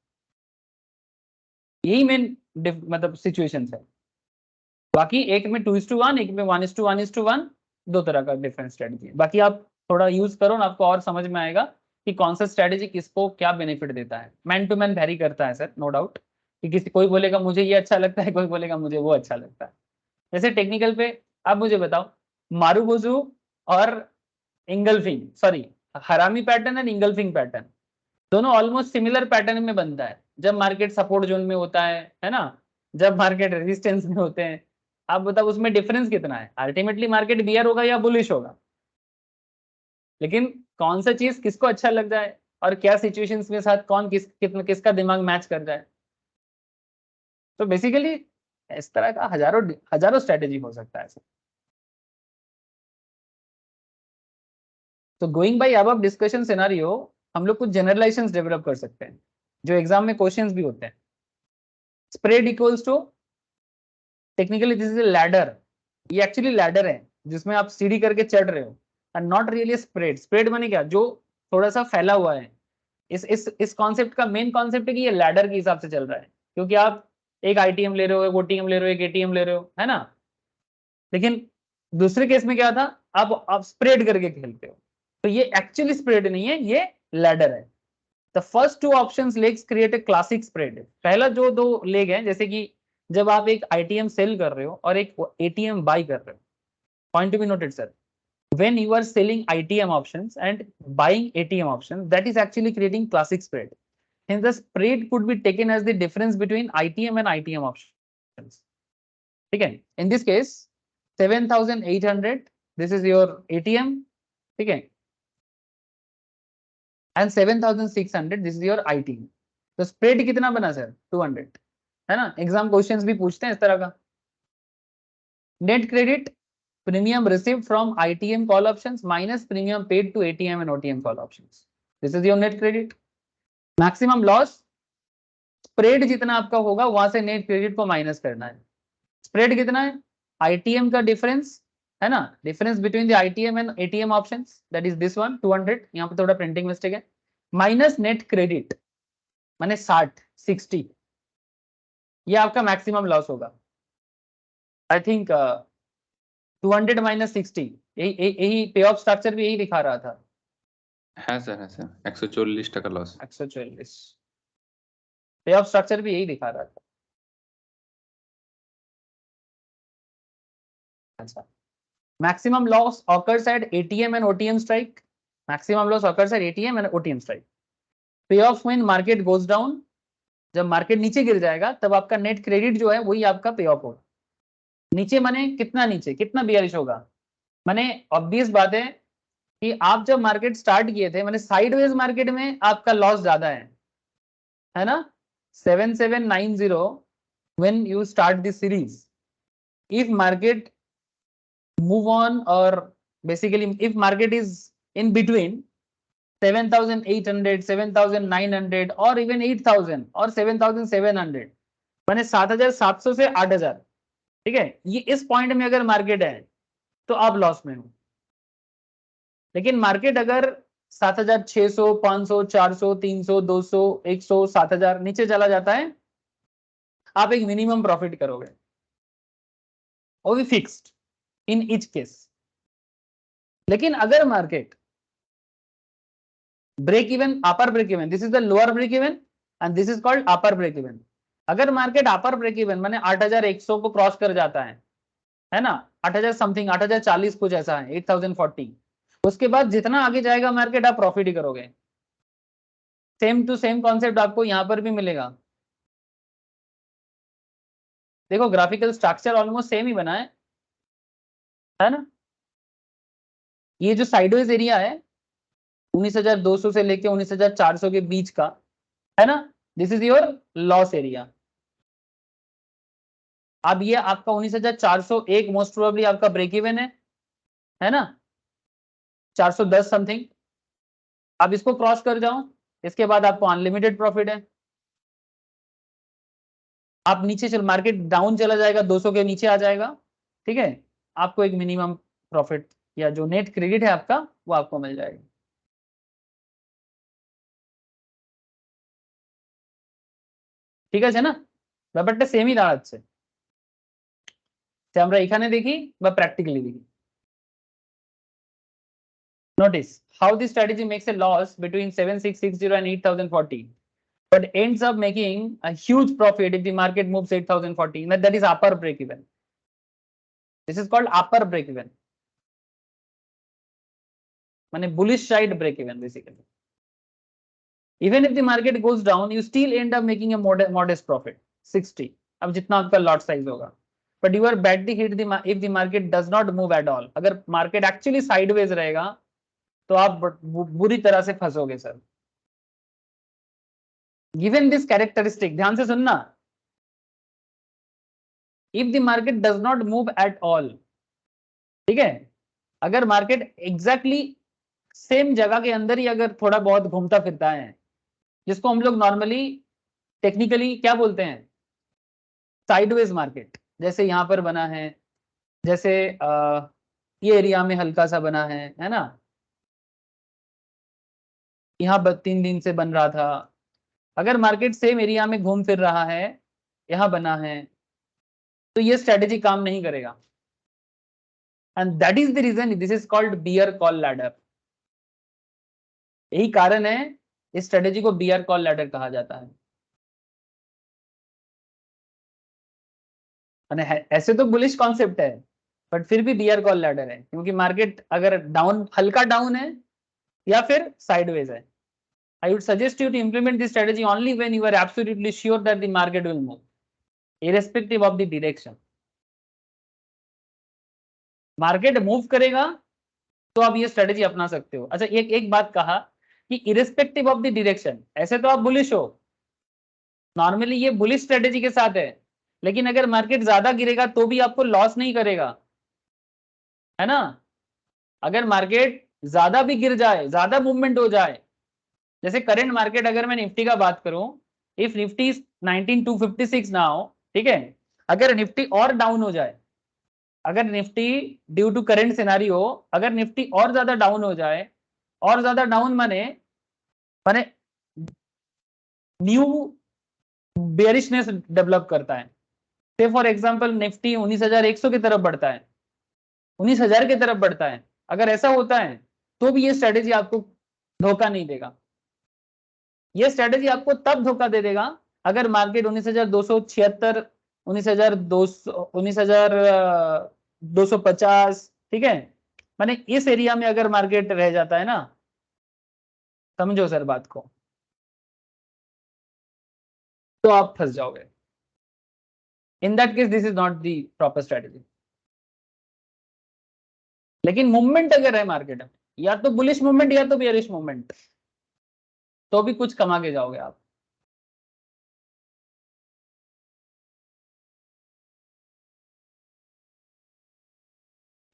यही मेन मतलब सिचुएशन है। बाकी एक में 2:1, एक में 1:1:1, दो तरह का डिफरेंट स्ट्रेटजी है। बाकी आप थोड़ा यूज करो ना, आपको और समझ में आएगा कि कौन सा स्ट्रेटजी किसको क्या बेनिफिट देता है। मैन टू मैन वेरी करता है सर, नो डाउट, कि किसी कोई बोलेगा मुझे ये अच्छा लगता है, कोई बोलेगा मुझे वो अच्छा लगता है। जैसे टेक्निकल पे आप मुझे बताओ, मारूबुजू और इंगल्फिंग, सॉरी, हरामी पैटर्न एंड इंगल्फिंग पैटर्न, दोनों ऑलमोस्ट सिमिलर पैटर्न में बनता है जब मार्केट सपोर्ट जोन में होता है ना, जब मार्केट रेजिस्टेंस में होते हैं। आप बताओ उसमें डिफरेंस कितना है? अल्टीमेटली मार्केट बियर होगा या बुलिश होगा, लेकिन कौन सा चीज किसको अच्छा लग जाए और क्या सिचुएशंस में साथ कौन किसका दिमाग मैच कर जाए। तो बेसिकली इस तरह का हजारों स्ट्रेटेजी हो सकता है। तो going by above discussion scenario, हम लोग कुछ जनरलाइजेशंस डेवलप कर सकते हैं जो एग्जाम में क्वेश्चंस भी होते हैं। Spread equals to, technically this is a ladder, ये एक्चुअली लैडर है जिसमें आप सीढ़ी करके चढ़ रहे हो, and not really spread. Spread माने क्या? जो थोड़ा सा फैला हुआ है। इस कॉन्सेप्ट का मेन कॉन्सेप्ट है कि ये लैडर के हिसाब से चल रहा है, क्योंकि आप एक आईटीएम ले रहे हो, एक ओटीएम ले रहे हो, एक एटीएम ले रहे हो, है ना। लेकिन दूसरे केस में क्या था, आप स्प्रेड करके खेलते हो, तो ये एक्चुअली स्प्रेड नहीं है, ये लैडर है। The first two options legs create a classic spread. पहला जो दो लेग है, जैसे कि जब आप एक आईटीएम सेल कर रहे हो और एक एटीएम बाय कर रहे हो, point to be noted sir, when you are selling ITM options and buying ATM options, that is actually creating classic spread. Hence the spread could be taken as the difference between ITM and ITM options. ठीक है, in this case 7,800, this is your ATM, ठीक है, and 7,600, this is your ITM. तो spread कितना बना sir? 200, है ना। Exam questions भी पूछते हैं इस तरह का। Net credit, premium received from ITM call options minus premium paid to ATM and OTM call options. This is your net credit. Maximum loss, spread जितना आपका होगा वहां से net credit को माइनस करना है। spread कितना है? ITM का डिफरेंस है ना, difference between the ITM and ATM options, that is this one 200, यहाँ पे थोड़ा प्रिंटिंग मिस्टेक है, माइनस नेट क्रेडिट माने 60, ये आपका मैक्सिमम लॉस होगा। आई थिंक 200 माइनस 60, यही पे ऑफ स्ट्रक्चर भी यही दिखा रहा था। हाँ सर 140 টাকা लॉस। 140 पे ऑफ स्ट्रक्चर भी यही दिखा रहा था। अच्छा, maximum loss occurs at ATM and OTM strike, maximum loss occurs at ATM and OTM strike. Payoff when market goes down, जब मार्केट नीचे गिर जाएगा तब आपका नेट क्रेडिट जो है वही आपका पे ऑफ होगा। नीचे माने कितना नीचे, कितना बियरिश होगा? माने ऑब्वियस बात है कि आप जब मार्केट स्टार्ट किए थे, माने साइडवेज मार्केट में आपका लॉस ज्यादा है ना। 7790 when you start this series, if market move on और basically if market is in between 7,800, 7,900 और इवन 8,000 और 7,700, माने 7,700 से 8,000, ठीक है, ये इस पॉइंट में अगर मार्केट है तो आप लॉस में हो। लेकिन मार्केट अगर 7,600, 500, 400, 300, 200, 100, 7,000 नीचे चला जाता है, आप एक मिनिमम प्रॉफिट करोगे, वो भी फिक्स्ड इन ईच केस। लेकिन अगर market break even, upper break even, this is the lower break even and this is called upper break even. अगर मार्केट अपर ब्रेक इवन माने 8,100 को क्रॉस कर जाता है ना, 8,000 समथिंग, 8,040 कुछ ऐसा है, 8,040, उसके बाद जितना आगे जाएगा मार्केट आप प्रॉफिट ही करोगे। सेम टू सेम कॉन्सेप्ट आपको यहां पर भी मिलेगा। देखो ग्राफिकल स्ट्रक्चर ऑलमोस्ट सेम ही बना है ना। ये जो साइडवेज एरिया है 19,200 से लेके 19,400 के बीच का है ना, this is your loss area. अब ये आपका 19,401 मोस्ट प्रोबेबली आपका ब्रेक इवन है ना, 410 समथिंग। अब इसको क्रॉस कर जाओ इसके बाद आपको अनलिमिटेड प्रॉफिट है। आप नीचे चल, मार्केट डाउन चला जाएगा, 200 के नीचे आ जाएगा, ठीक है, आपको एक मिनिमम प्रॉफिट या जो नेट क्रेडिट है आपका वो आपको मिल जाएगा। ঠিক আছে না, ব্যাপারটা সেমই দাঁড়াচ্ছে। আমরা এখানে দেখি বা প্র্যাকটিক্যালি দেখি। Notice how this strategy makes a loss between 7660 and 8040, but ends up making a huge profit if the market moves 8040. That is upper break even. This is called upper break even. মানে bullish side break even basically. Even if the market goes down, you still end up making a modest profit, 60. अब जितना आपका lot size होगा. But you are badly hit if the market does not move at all. अगर market actually sideways रहेगा तो आप बुरी तरह से फंसोगे सर। Given this characteristic, ध्यान से सुनना, if the market does not move at all, ठीक है, अगर मार्केट एग्जैक्टली सेम जगह के अंदर ही अगर थोड़ा बहुत घूमता फिरता है, जिसको हम लोग नॉर्मली टेक्निकली क्या बोलते हैं, साइडवेज मार्केट, जैसे यहां पर बना है, जैसे ये एरिया में हल्का सा बना है ना, यहाँ 3 दिन से बन रहा था, अगर मार्केट सेम एरिया में घूम फिर रहा है, यहाँ बना है, तो ये स्ट्रेटेजी काम नहीं करेगा। And that is the reason this is called bear call ladder. यही कारण है इस स्ट्रेटेजी को बियर कॉल लैडर कहा जाता है। ऐसे तो बुलिश कॉन्सेप्ट है, बट फिर भी बियर कॉल लैडर है, क्योंकि मार्केट अगर डाउन, हल्का डाउन है या फिर साइडवेज है। I would suggest you to implement this strategy only when you are absolutely sure that the market will move, irrespective of the direction. Market move करेगा तो आप ये स्ट्रेटेजी अपना सकते हो। अच्छा, एक बात कहा कि इरेस्पेक्टिव ऑफ द डायरेक्शन, ऐसे तो आप बुलिश हो, नॉर्मली ये बुलिश स्ट्रेटेजी के साथ है, लेकिन अगर मार्केट ज्यादा गिरेगा तो भी आपको लॉस नहीं करेगा, है ना। अगर मार्केट ज्यादा भी गिर जाए, ज्यादा मूवमेंट हो जाए, जैसे करंट मार्केट अगर मैं निफ्टी का बात करूं, इफ निफ्टी इज 19256 नाउ, ठीक है, अगर निफ्टी और डाउन हो जाए, अगर Nifty due to current scenario अगर निफ्टी और ज्यादा डाउन हो जाए, और ज्यादा डाउन माने न्यू बेरिशनेस डेवलप करता है। से फॉर एग्जांपल निफ्टी 19100 की तरफ बढ़ता है, 19000 की तरफ बढ़ता है, अगर ऐसा होता है तो भी ये स्ट्रेटेजी आपको धोखा नहीं देगा। ये स्ट्रेटेजी आपको तब धोखा दे देगा अगर मार्केट 19276, 19250, ठीक है, माने इस एरिया में अगर मार्केट रह जाता है ना, समझो सर बात को, तो आप फंस जाओगे। In that case this is not the proper strategy. लेकिन मूवमेंट अगर है मार्केट में, या तो बुलिश मूवमेंट या तो बेयरिश मूवमेंट, तो भी कुछ कमा के जाओगे आप।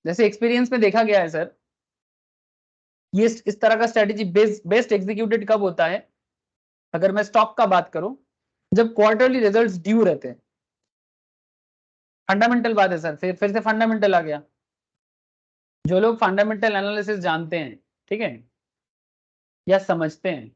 जैसे एक्सपीरियंस में देखा गया है सर, ये इस तरह का स्ट्रेटेजी बेस्ट एग्जीक्यूटेड कब होता है, अगर मैं स्टॉक का बात करूं, जब क्वार्टरली रिजल्ट्स ड्यू रहते हैं। फंडामेंटल बात है सर, फिर से फंडामेंटल आ गया। जो लोग फंडामेंटल एनालिसिस जानते हैं, ठीक है, या समझते हैं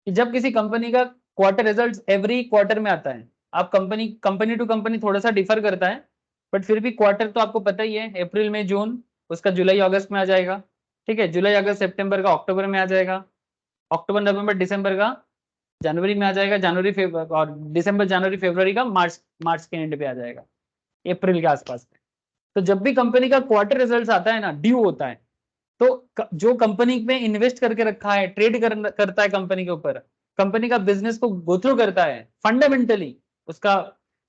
कि जब किसी कंपनी का क्वार्टर रिजल्ट्स एवरी क्वार्टर में आता है, आप कंपनी टू कंपनी थोड़ा सा डिफर करता है, बट फिर भी क्वार्टर तो आपको पता ही है, अप्रैल मई जून, उसका जुलाई अगस्त में आ जाएगा, ठीक है, जुलाई अगस्त सितंबर का अक्टूबर में आ जाएगा, अक्टूबर नवंबर दिसंबर का जनवरी में आ जाएगा, जनवरी फरवरी और दिसंबर जनवरी फरवरी का मार्च के एंड पे आ जाएगा, अप्रैल के आसपास में। तो जब भी कंपनी का क्वार्टर रिजल्ट आता है ना, ड्यू होता है, तो जो कंपनी में इन्वेस्ट करके रखा है, ट्रेड करता है कंपनी के ऊपर, कंपनी का बिजनेस को गो थ्रू करता है, फंडामेंटली उसका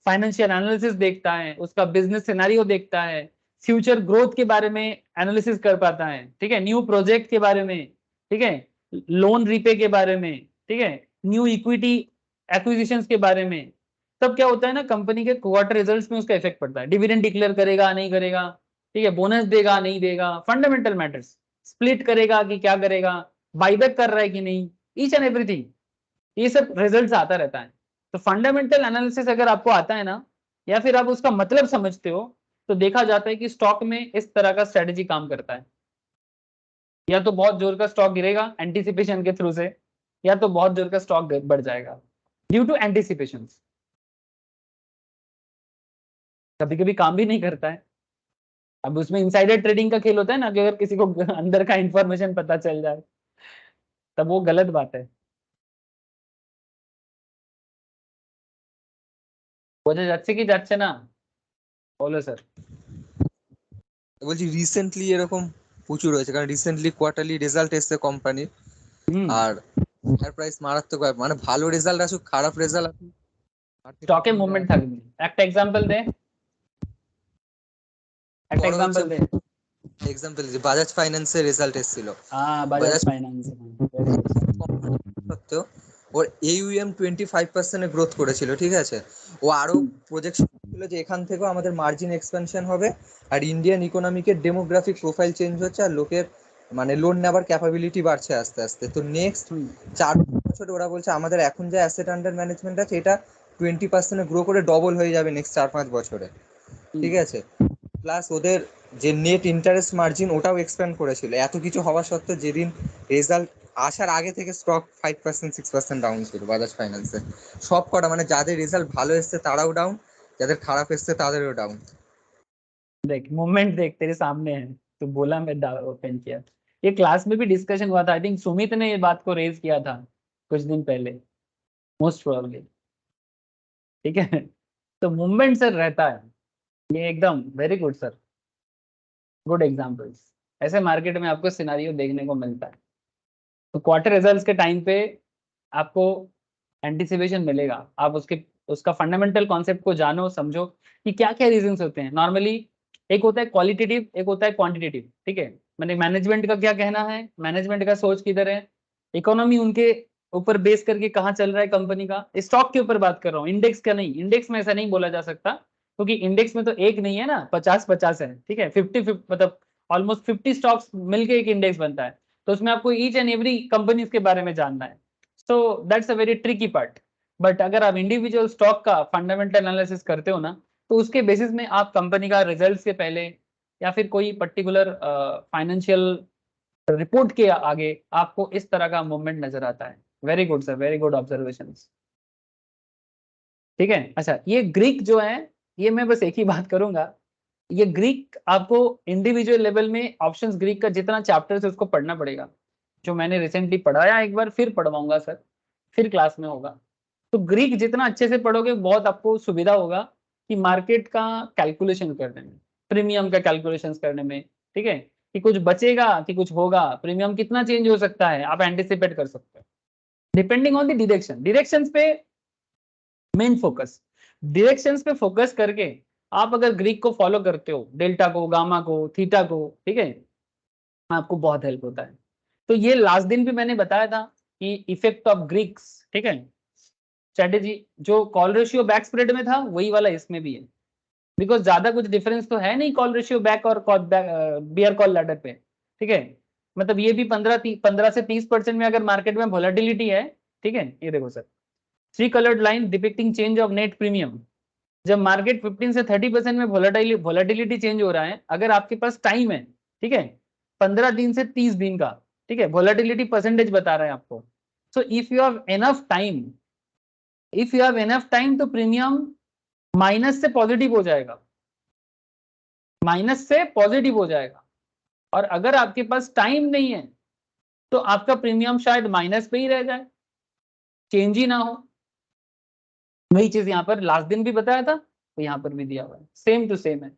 फाइनेंशियल एनालिसिस देखता है, उसका बिजनेस सिनेरियो देखता है, फ्यूचर ग्रोथ के बारे में एनालिसिस कर पाता है, ठीक है, न्यू प्रोजेक्ट के बारे में, ठीक है, लोन रीपे के बारे में, ठीक है, न्यू इक्विटी एक्विजिशंस के बारे में। तब क्या होता है ना, कंपनी के क्वार्टर रिजल्ट्स में उसका इफेक्ट पड़ता है, डिविडेंड डिक्लेयर करेगा नहीं करेगा, ठीक है, बोनस देगा नहीं देगा, फंडामेंटल मैटर्स, स्प्लिट करेगा कि क्या करेगा, बाईबैक कर रहा है कि नहीं, ईच एंड एवरीथिंग, ये सब रिजल्ट्स आता रहता है। तो फंडामेंटल एनालिसिस अगर आपको आता है ना, या फिर आप उसका मतलब समझते हो, तो देखा जाता है कि स्टॉक में इस तरह का स्ट्रेटेजी काम करता है। या तो बहुत जोर का स्टॉक गिरेगा एंटीसिपेशन के थ्रू से, या तो बहुत जोर का स्टॉक बढ़ जाएगा ड्यू टू एंटीसिपेशन। कभी कभी काम भी नहीं करता है। अब उसमें इनसाइडर ट्रेडिंग का खेल होता है ना, कि अगर किसी को अंदर का इंफॉर्मेशन पता चल जाए तब वो गलत बात है। বোঝা যাচ্ছে কি যাচ্ছে না? বলো স্যার। বলছি রিসেন্টলি এরকম প্রচুর হয়েছে, কারণ রিসেন্টলি কোয়ার্টারলি রেজাল্ট এসছে কোম্পানির, হুম। আর শেয়ার প্রাইস মারাত্মক মানে ভালো রেজাল্ট আসুক খারাপ রেজাল্ট আসুক স্টকে মুভমেন্ট থাকবে। একটা এক্সাম্পল দে, একটা এক্সাম্পল দে। এক্সাম্পল যে বাজাজ ফাইন্যান্সের রেজাল্ট এসেছিল, হ্যাঁ, বাজাজ ফাইন্যান্স। সত্ত্বেও ওর AUM 25% গ্রোথ করেছিল, ঠিক আছে। ও আরো প্রজেকশন ছিল যে এখান থেকেও আমাদের মার্জিন এক্সপেনশন হবে, আর ইন্ডিয়ান ইকোনমিকের ডেমোগ্রাফিক প্রোফাইল চেঞ্জ হচ্ছে, আর লোকের মানে লোন নেবার ক্যাপাবিলিটি বাড়ছে আস্তে আস্তে। তো নেক্সট 4 বছরে ওরা বলছে আমাদের এখন যে অ্যাসেট আন্ডার ম্যানেজমেন্ট আছে এটা 20% গ্রো করে ডবল হয়ে যাবে নেক্সট 4-5 বছরে, ঠিক আছে। প্লাস ওদের যে নেট ইন্টারেস্ট মার্জিন ওটাও এক্সপ্যান্ড করেছিল। এত কিছু হওয়া সত্ত্বেও যেদিন রেজাল্ট আসার আগে থেকে স্টক 5% 6% ডাউন ছিল বাজাজ ফাইন্যান্সে। সব কটা মানে যাদের রেজাল্ট ভালো এসছে তারাও ডাউন, যাদের খারাপ এসছে তাদেরও ডাউন। देख मूवमेंट देख तेरे सामने है, तो बोला मैं ओपन किया। ये क्लास में भी डिस्कशन हुआ था, आई थिंक सुमित ने ये बात को रेज किया था कुछ दिन पहले, मोस्ट प्रोबेबली। ठीक है, तो मूवमेंट सर रहता है, ये एकदम very good sir, good examples. ऐसे मार्केट में आपको सिनारियो देखने को मिलता है। तो क्वार्टर रिजल्ट्स के टाइम पे आपको एंटिसिपेशन मिलेगा, आप उसका फंडामेंटल कॉन्सेप्ट को जानो, समझो कि क्या क्या रीजंस होते हैं। नॉर्मली एक होता है क्वालिटेटिव, एक होता है क्वांटिटेटिव। ठीक है, मैंने मैनेजमेंट का क्या कहना है, मैनेजमेंट का सोच किधर है, इकोनॉमी उनके ऊपर बेस करके कहाँ चल रहा है कंपनी का। स्टॉक के ऊपर बात कर रहा हूँ, इंडेक्स का नहीं। इंडेक्स में ऐसा नहीं बोला जा सकता, क्योंकि इंडेक्स में तो एक नहीं है ना, 50-50 है। ठीक है, 50 मतलब ऑलमोस्ट 50 स्टॉक्स मिलके एक इंडेक्स बनता है। तो उसमें आपको ईच एंड एवरी कंपनी के बारे में जानना है। So that's a very tricky part. But अगर आप इंडिविजुअल स्टॉक का फंडामेंटल एनालिसिस करते हो ना, तो उसके बेसिस में आप कंपनी का रिजल्ट से पहले या फिर कोई पर्टिकुलर फाइनेंशियल रिपोर्ट के आगे आपको इस तरह का मूवमेंट नजर आता है। Very good sir, very good observation. ठीक है, अच्छा ये ग्रीक जो है, ये मैं बस एक ही बात करूंगा, ये ग्रीक आपको इंडिविजुअल लेवल में ऑप्शंस ग्रीक का जितना चैप्टर है उसको पढ़ना पड़ेगा, जो मैंने रिसेंटली पढ़ाया, एक बार फिर पढ़वाऊंगा सर, फिर क्लास में होगा। तो ग्रीक जितना अच्छे से पढ़ोगे बहुत आपको सुविधा होगा कि मार्केट का कैलकुलेशन करने में, प्रीमियम का कैलकुलेशन करने में। ठीक है, कि कुछ बचेगा कि कुछ होगा, प्रीमियम कितना चेंज हो सकता है, आप एंटिसिपेट कर सकते हो depending on the direction. Directions पे मेन फोकस, डायरेक्शंस पे फोकस करके आप अगर ग्रीक को फॉलो करते हो, डेल्टा को, गामा को, थीटा को, ठीक है, आपको बहुत हेल्प होता है। तो ये लास्ट दिन भी मैंने बताया था कि इफेक्ट ऑफ ग्रीक्स, ठीक है, स्ट्रेटेजी जो कॉल रेशियो बैक स्प्रेड में था वही वाला इसमें भी है। बिकॉज ज्यादा कुछ डिफरेंस तो है नहीं कॉल रेशियो बैक और बियर कॉल लैडर पे। ठीक है, मतलब ये भी 15 से 30% में अगर मार्केट में वोलेटिलिटी है। ठीक है, ये देखो sir, 3 coloured line depicting change of net premium. जब मार्केट 15 से 30% में वोलेटिलिटी चेंज हो रहा है, अगर आपके पास टाइम है, ठीक है, 15 दिन से 30 दिन का, ठीक है, वोलेटिलिटी परसेंटेज बता रहा है आपको। So if you have enough time, तो प्रीमियम माइनस से पॉजिटिव हो जाएगा, माइनस से पॉजिटिव हो जाएगा। और अगर आपके पास टाइम नहीं है तो आपका प्रीमियम शायद माइनस पे ही रह जाए, चेंज ही ना हो। वही चीज यहाँ पर लास्ट दिन भी बताया था, तो यहाँ पर भी दिया हुआ है, सेम टू सेम है।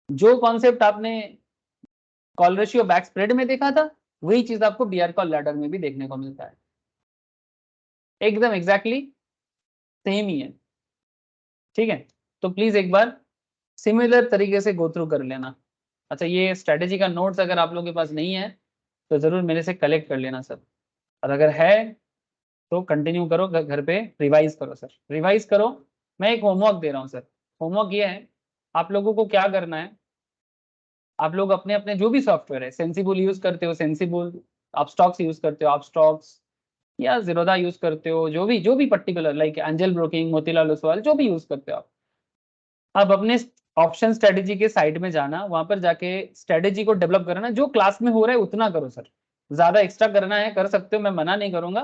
जो कॉन्सेप्ट आपने कॉल रेशियो बैक स्प्रेड में देखा था, वही चीज आपको बियर कॉल लैडर में भी देखने को मिलता है, एकदम एग्जैक्टली सेम ही है। ठीक है, तो प्लीज एक बार सिमिलर तरीके से गो थ्रू कर लेना। अच्छा, ये स्ट्रेटेजी का नोट्स अगर आप लोगों के पास नहीं है तो जरूर मेरे से कलेक्ट कर लेना सर, और अगर है तो कंटिन्यू करो, घर पे रिवाइज करो सर, रिवाइज करो। मैं एक होमवर्क दे रहा हूँ सर, होमवर्क ये है, आप लोगों को क्या करना है, आप लोग अपने अपने जो भी सॉफ्टवेयर है, सेंसिबल यूज करते हो, सेंसिबल, आप स्टॉक्स यूज करते हो, आप स्टॉक्स या जीरोधा यूज करते हो, जो भी particular like angel broking, Motilal Oswal, जो भी यूज करते हो आप, अब अपने ऑप्शन स्ट्रेटेजी के साइड में जाना, वहां पर जाके स्ट्रेटेजी को डेवलप करना, जो क्लास में हो रहा है उतना करो सर, ज्यादा एक्स्ट्रा करना है कर सकते हो, मैं मना नहीं करूंगा,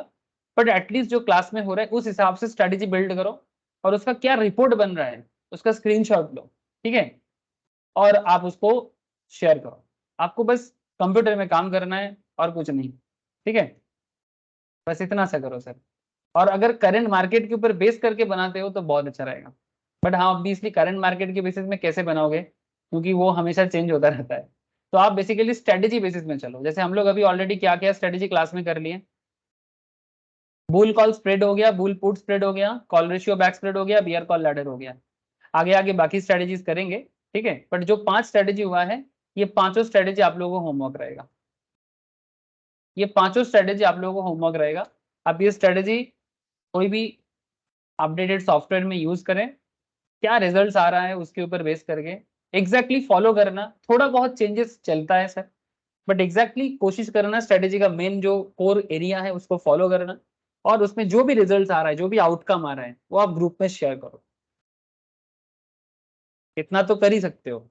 बट एटलीस्ट जो क्लास में हो रहा है उस हिसाब से स्ट्रेटेजी बिल्ड करो, और उसका क्या रिपोर्ट बन रहा है उसका स्क्रीनशॉट लो, ठीक है, और आप उसको शेयर करो। आपको बस कंप्यूटर में काम करना है और कुछ नहीं, ठीक है, बस इतना सा करो सर। और अगर करंट मार्केट के ऊपर बेस करके बनाते हो तो बहुत अच्छा रहेगा, बट हाँ ऑब्वियसली करंट मार्केट के बेसिस में कैसे बनाओगे, क्योंकि वो हमेशा चेंज होता रहता है, तो आप बेसिकली स्ट्रेटेजी बेसिस में चलो। जैसे हम लोग अभी ऑलरेडी क्या क्या स्ट्रेटेजी क्लास में कर लिए, बुल कॉल स्प्रेड हो गया, बुल पुट स्प्रेड हो गया, कॉल रेशियो बैक स्प्रेड हो गया, बियर कॉल लैडर हो गया, आगे आगे बाकी स्ट्रेटेजीज करेंगे, ठीक है, बट जो 5 स्ट्रेटेजी हुआ है ये पांचों स्ट्रेटेजी आप लोगों को होमवर्क रहेगा, ये पांचों स्ट्रेटेजी आप लोगों को होमवर्क रहेगा। आप ये स्ट्रेटेजी कोई भी अपडेटेड सॉफ्टवेयर में यूज करें, क्या रिजल्ट्स आ रहा है उसके ऊपर बेस करके एग्जैक्टली फॉलो करना, थोड़ा बहुत चेंजेस चलता है सर, बट एग्जैक्टली कोशिश करना स्ट्रेटेजी का मेन जो कोर एरिया है उसको फॉलो करना, और उसमें जो भी रिजल्ट्स आ रहा है, जो भी आउटकम आ रहा है वो आप ग्रुप में शेयर करो, इतना तो कर ही सकते हो।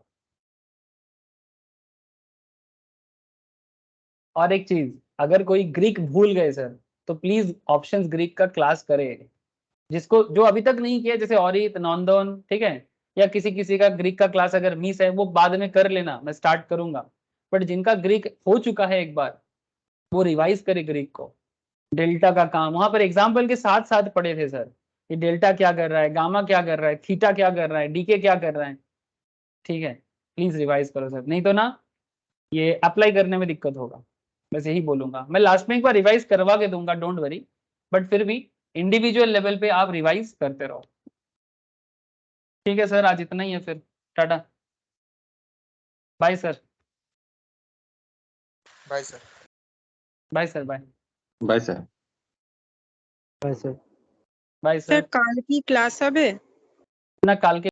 और एक चीज, अगर कोई ग्रीक भूल गए सर तो प्लीज ऑप्शंस ग्रीक का क्लास करे, जिसको जो अभी तक नहीं किया, जैसे ऑरित, नॉन्दोन, ठीक है, या किसी किसी का ग्रीक का क्लास अगर मिस है वो बाद में कर लेना, मैं स्टार्ट करूंगा, बट जिनका ग्रीक हो चुका है एक बार वो रिवाइज करे ग्रीक को। डेल्टा का काम वहां पर एग्जाम्पल के साथ साथ पढ़े थे सर, ये डेल्टा क्या कर रहा है, गामा क्या कर रहा है, थीटा क्या कर रहा है, डीके क्या कर रहा है, ठीक है, प्लीज रिवाइज करो सर, नहीं तो ना ये अप्लाई करने में दिक्कत होगा, बस यही बोलूंगा। मैं लास्ट में एक बार रिवाइज करवा के दूंगा, डोंट वरी, बट फिर भी इंडिविजुअल लेवल पे आप रिवाइज करते रहो। ठीक है सर, आज इतना ही है, फिर टाटा, bye sir, bye sir. Bye sir, bye bye sir. Bye sir sir. কাল কি ক্লাস হবে? ना काल के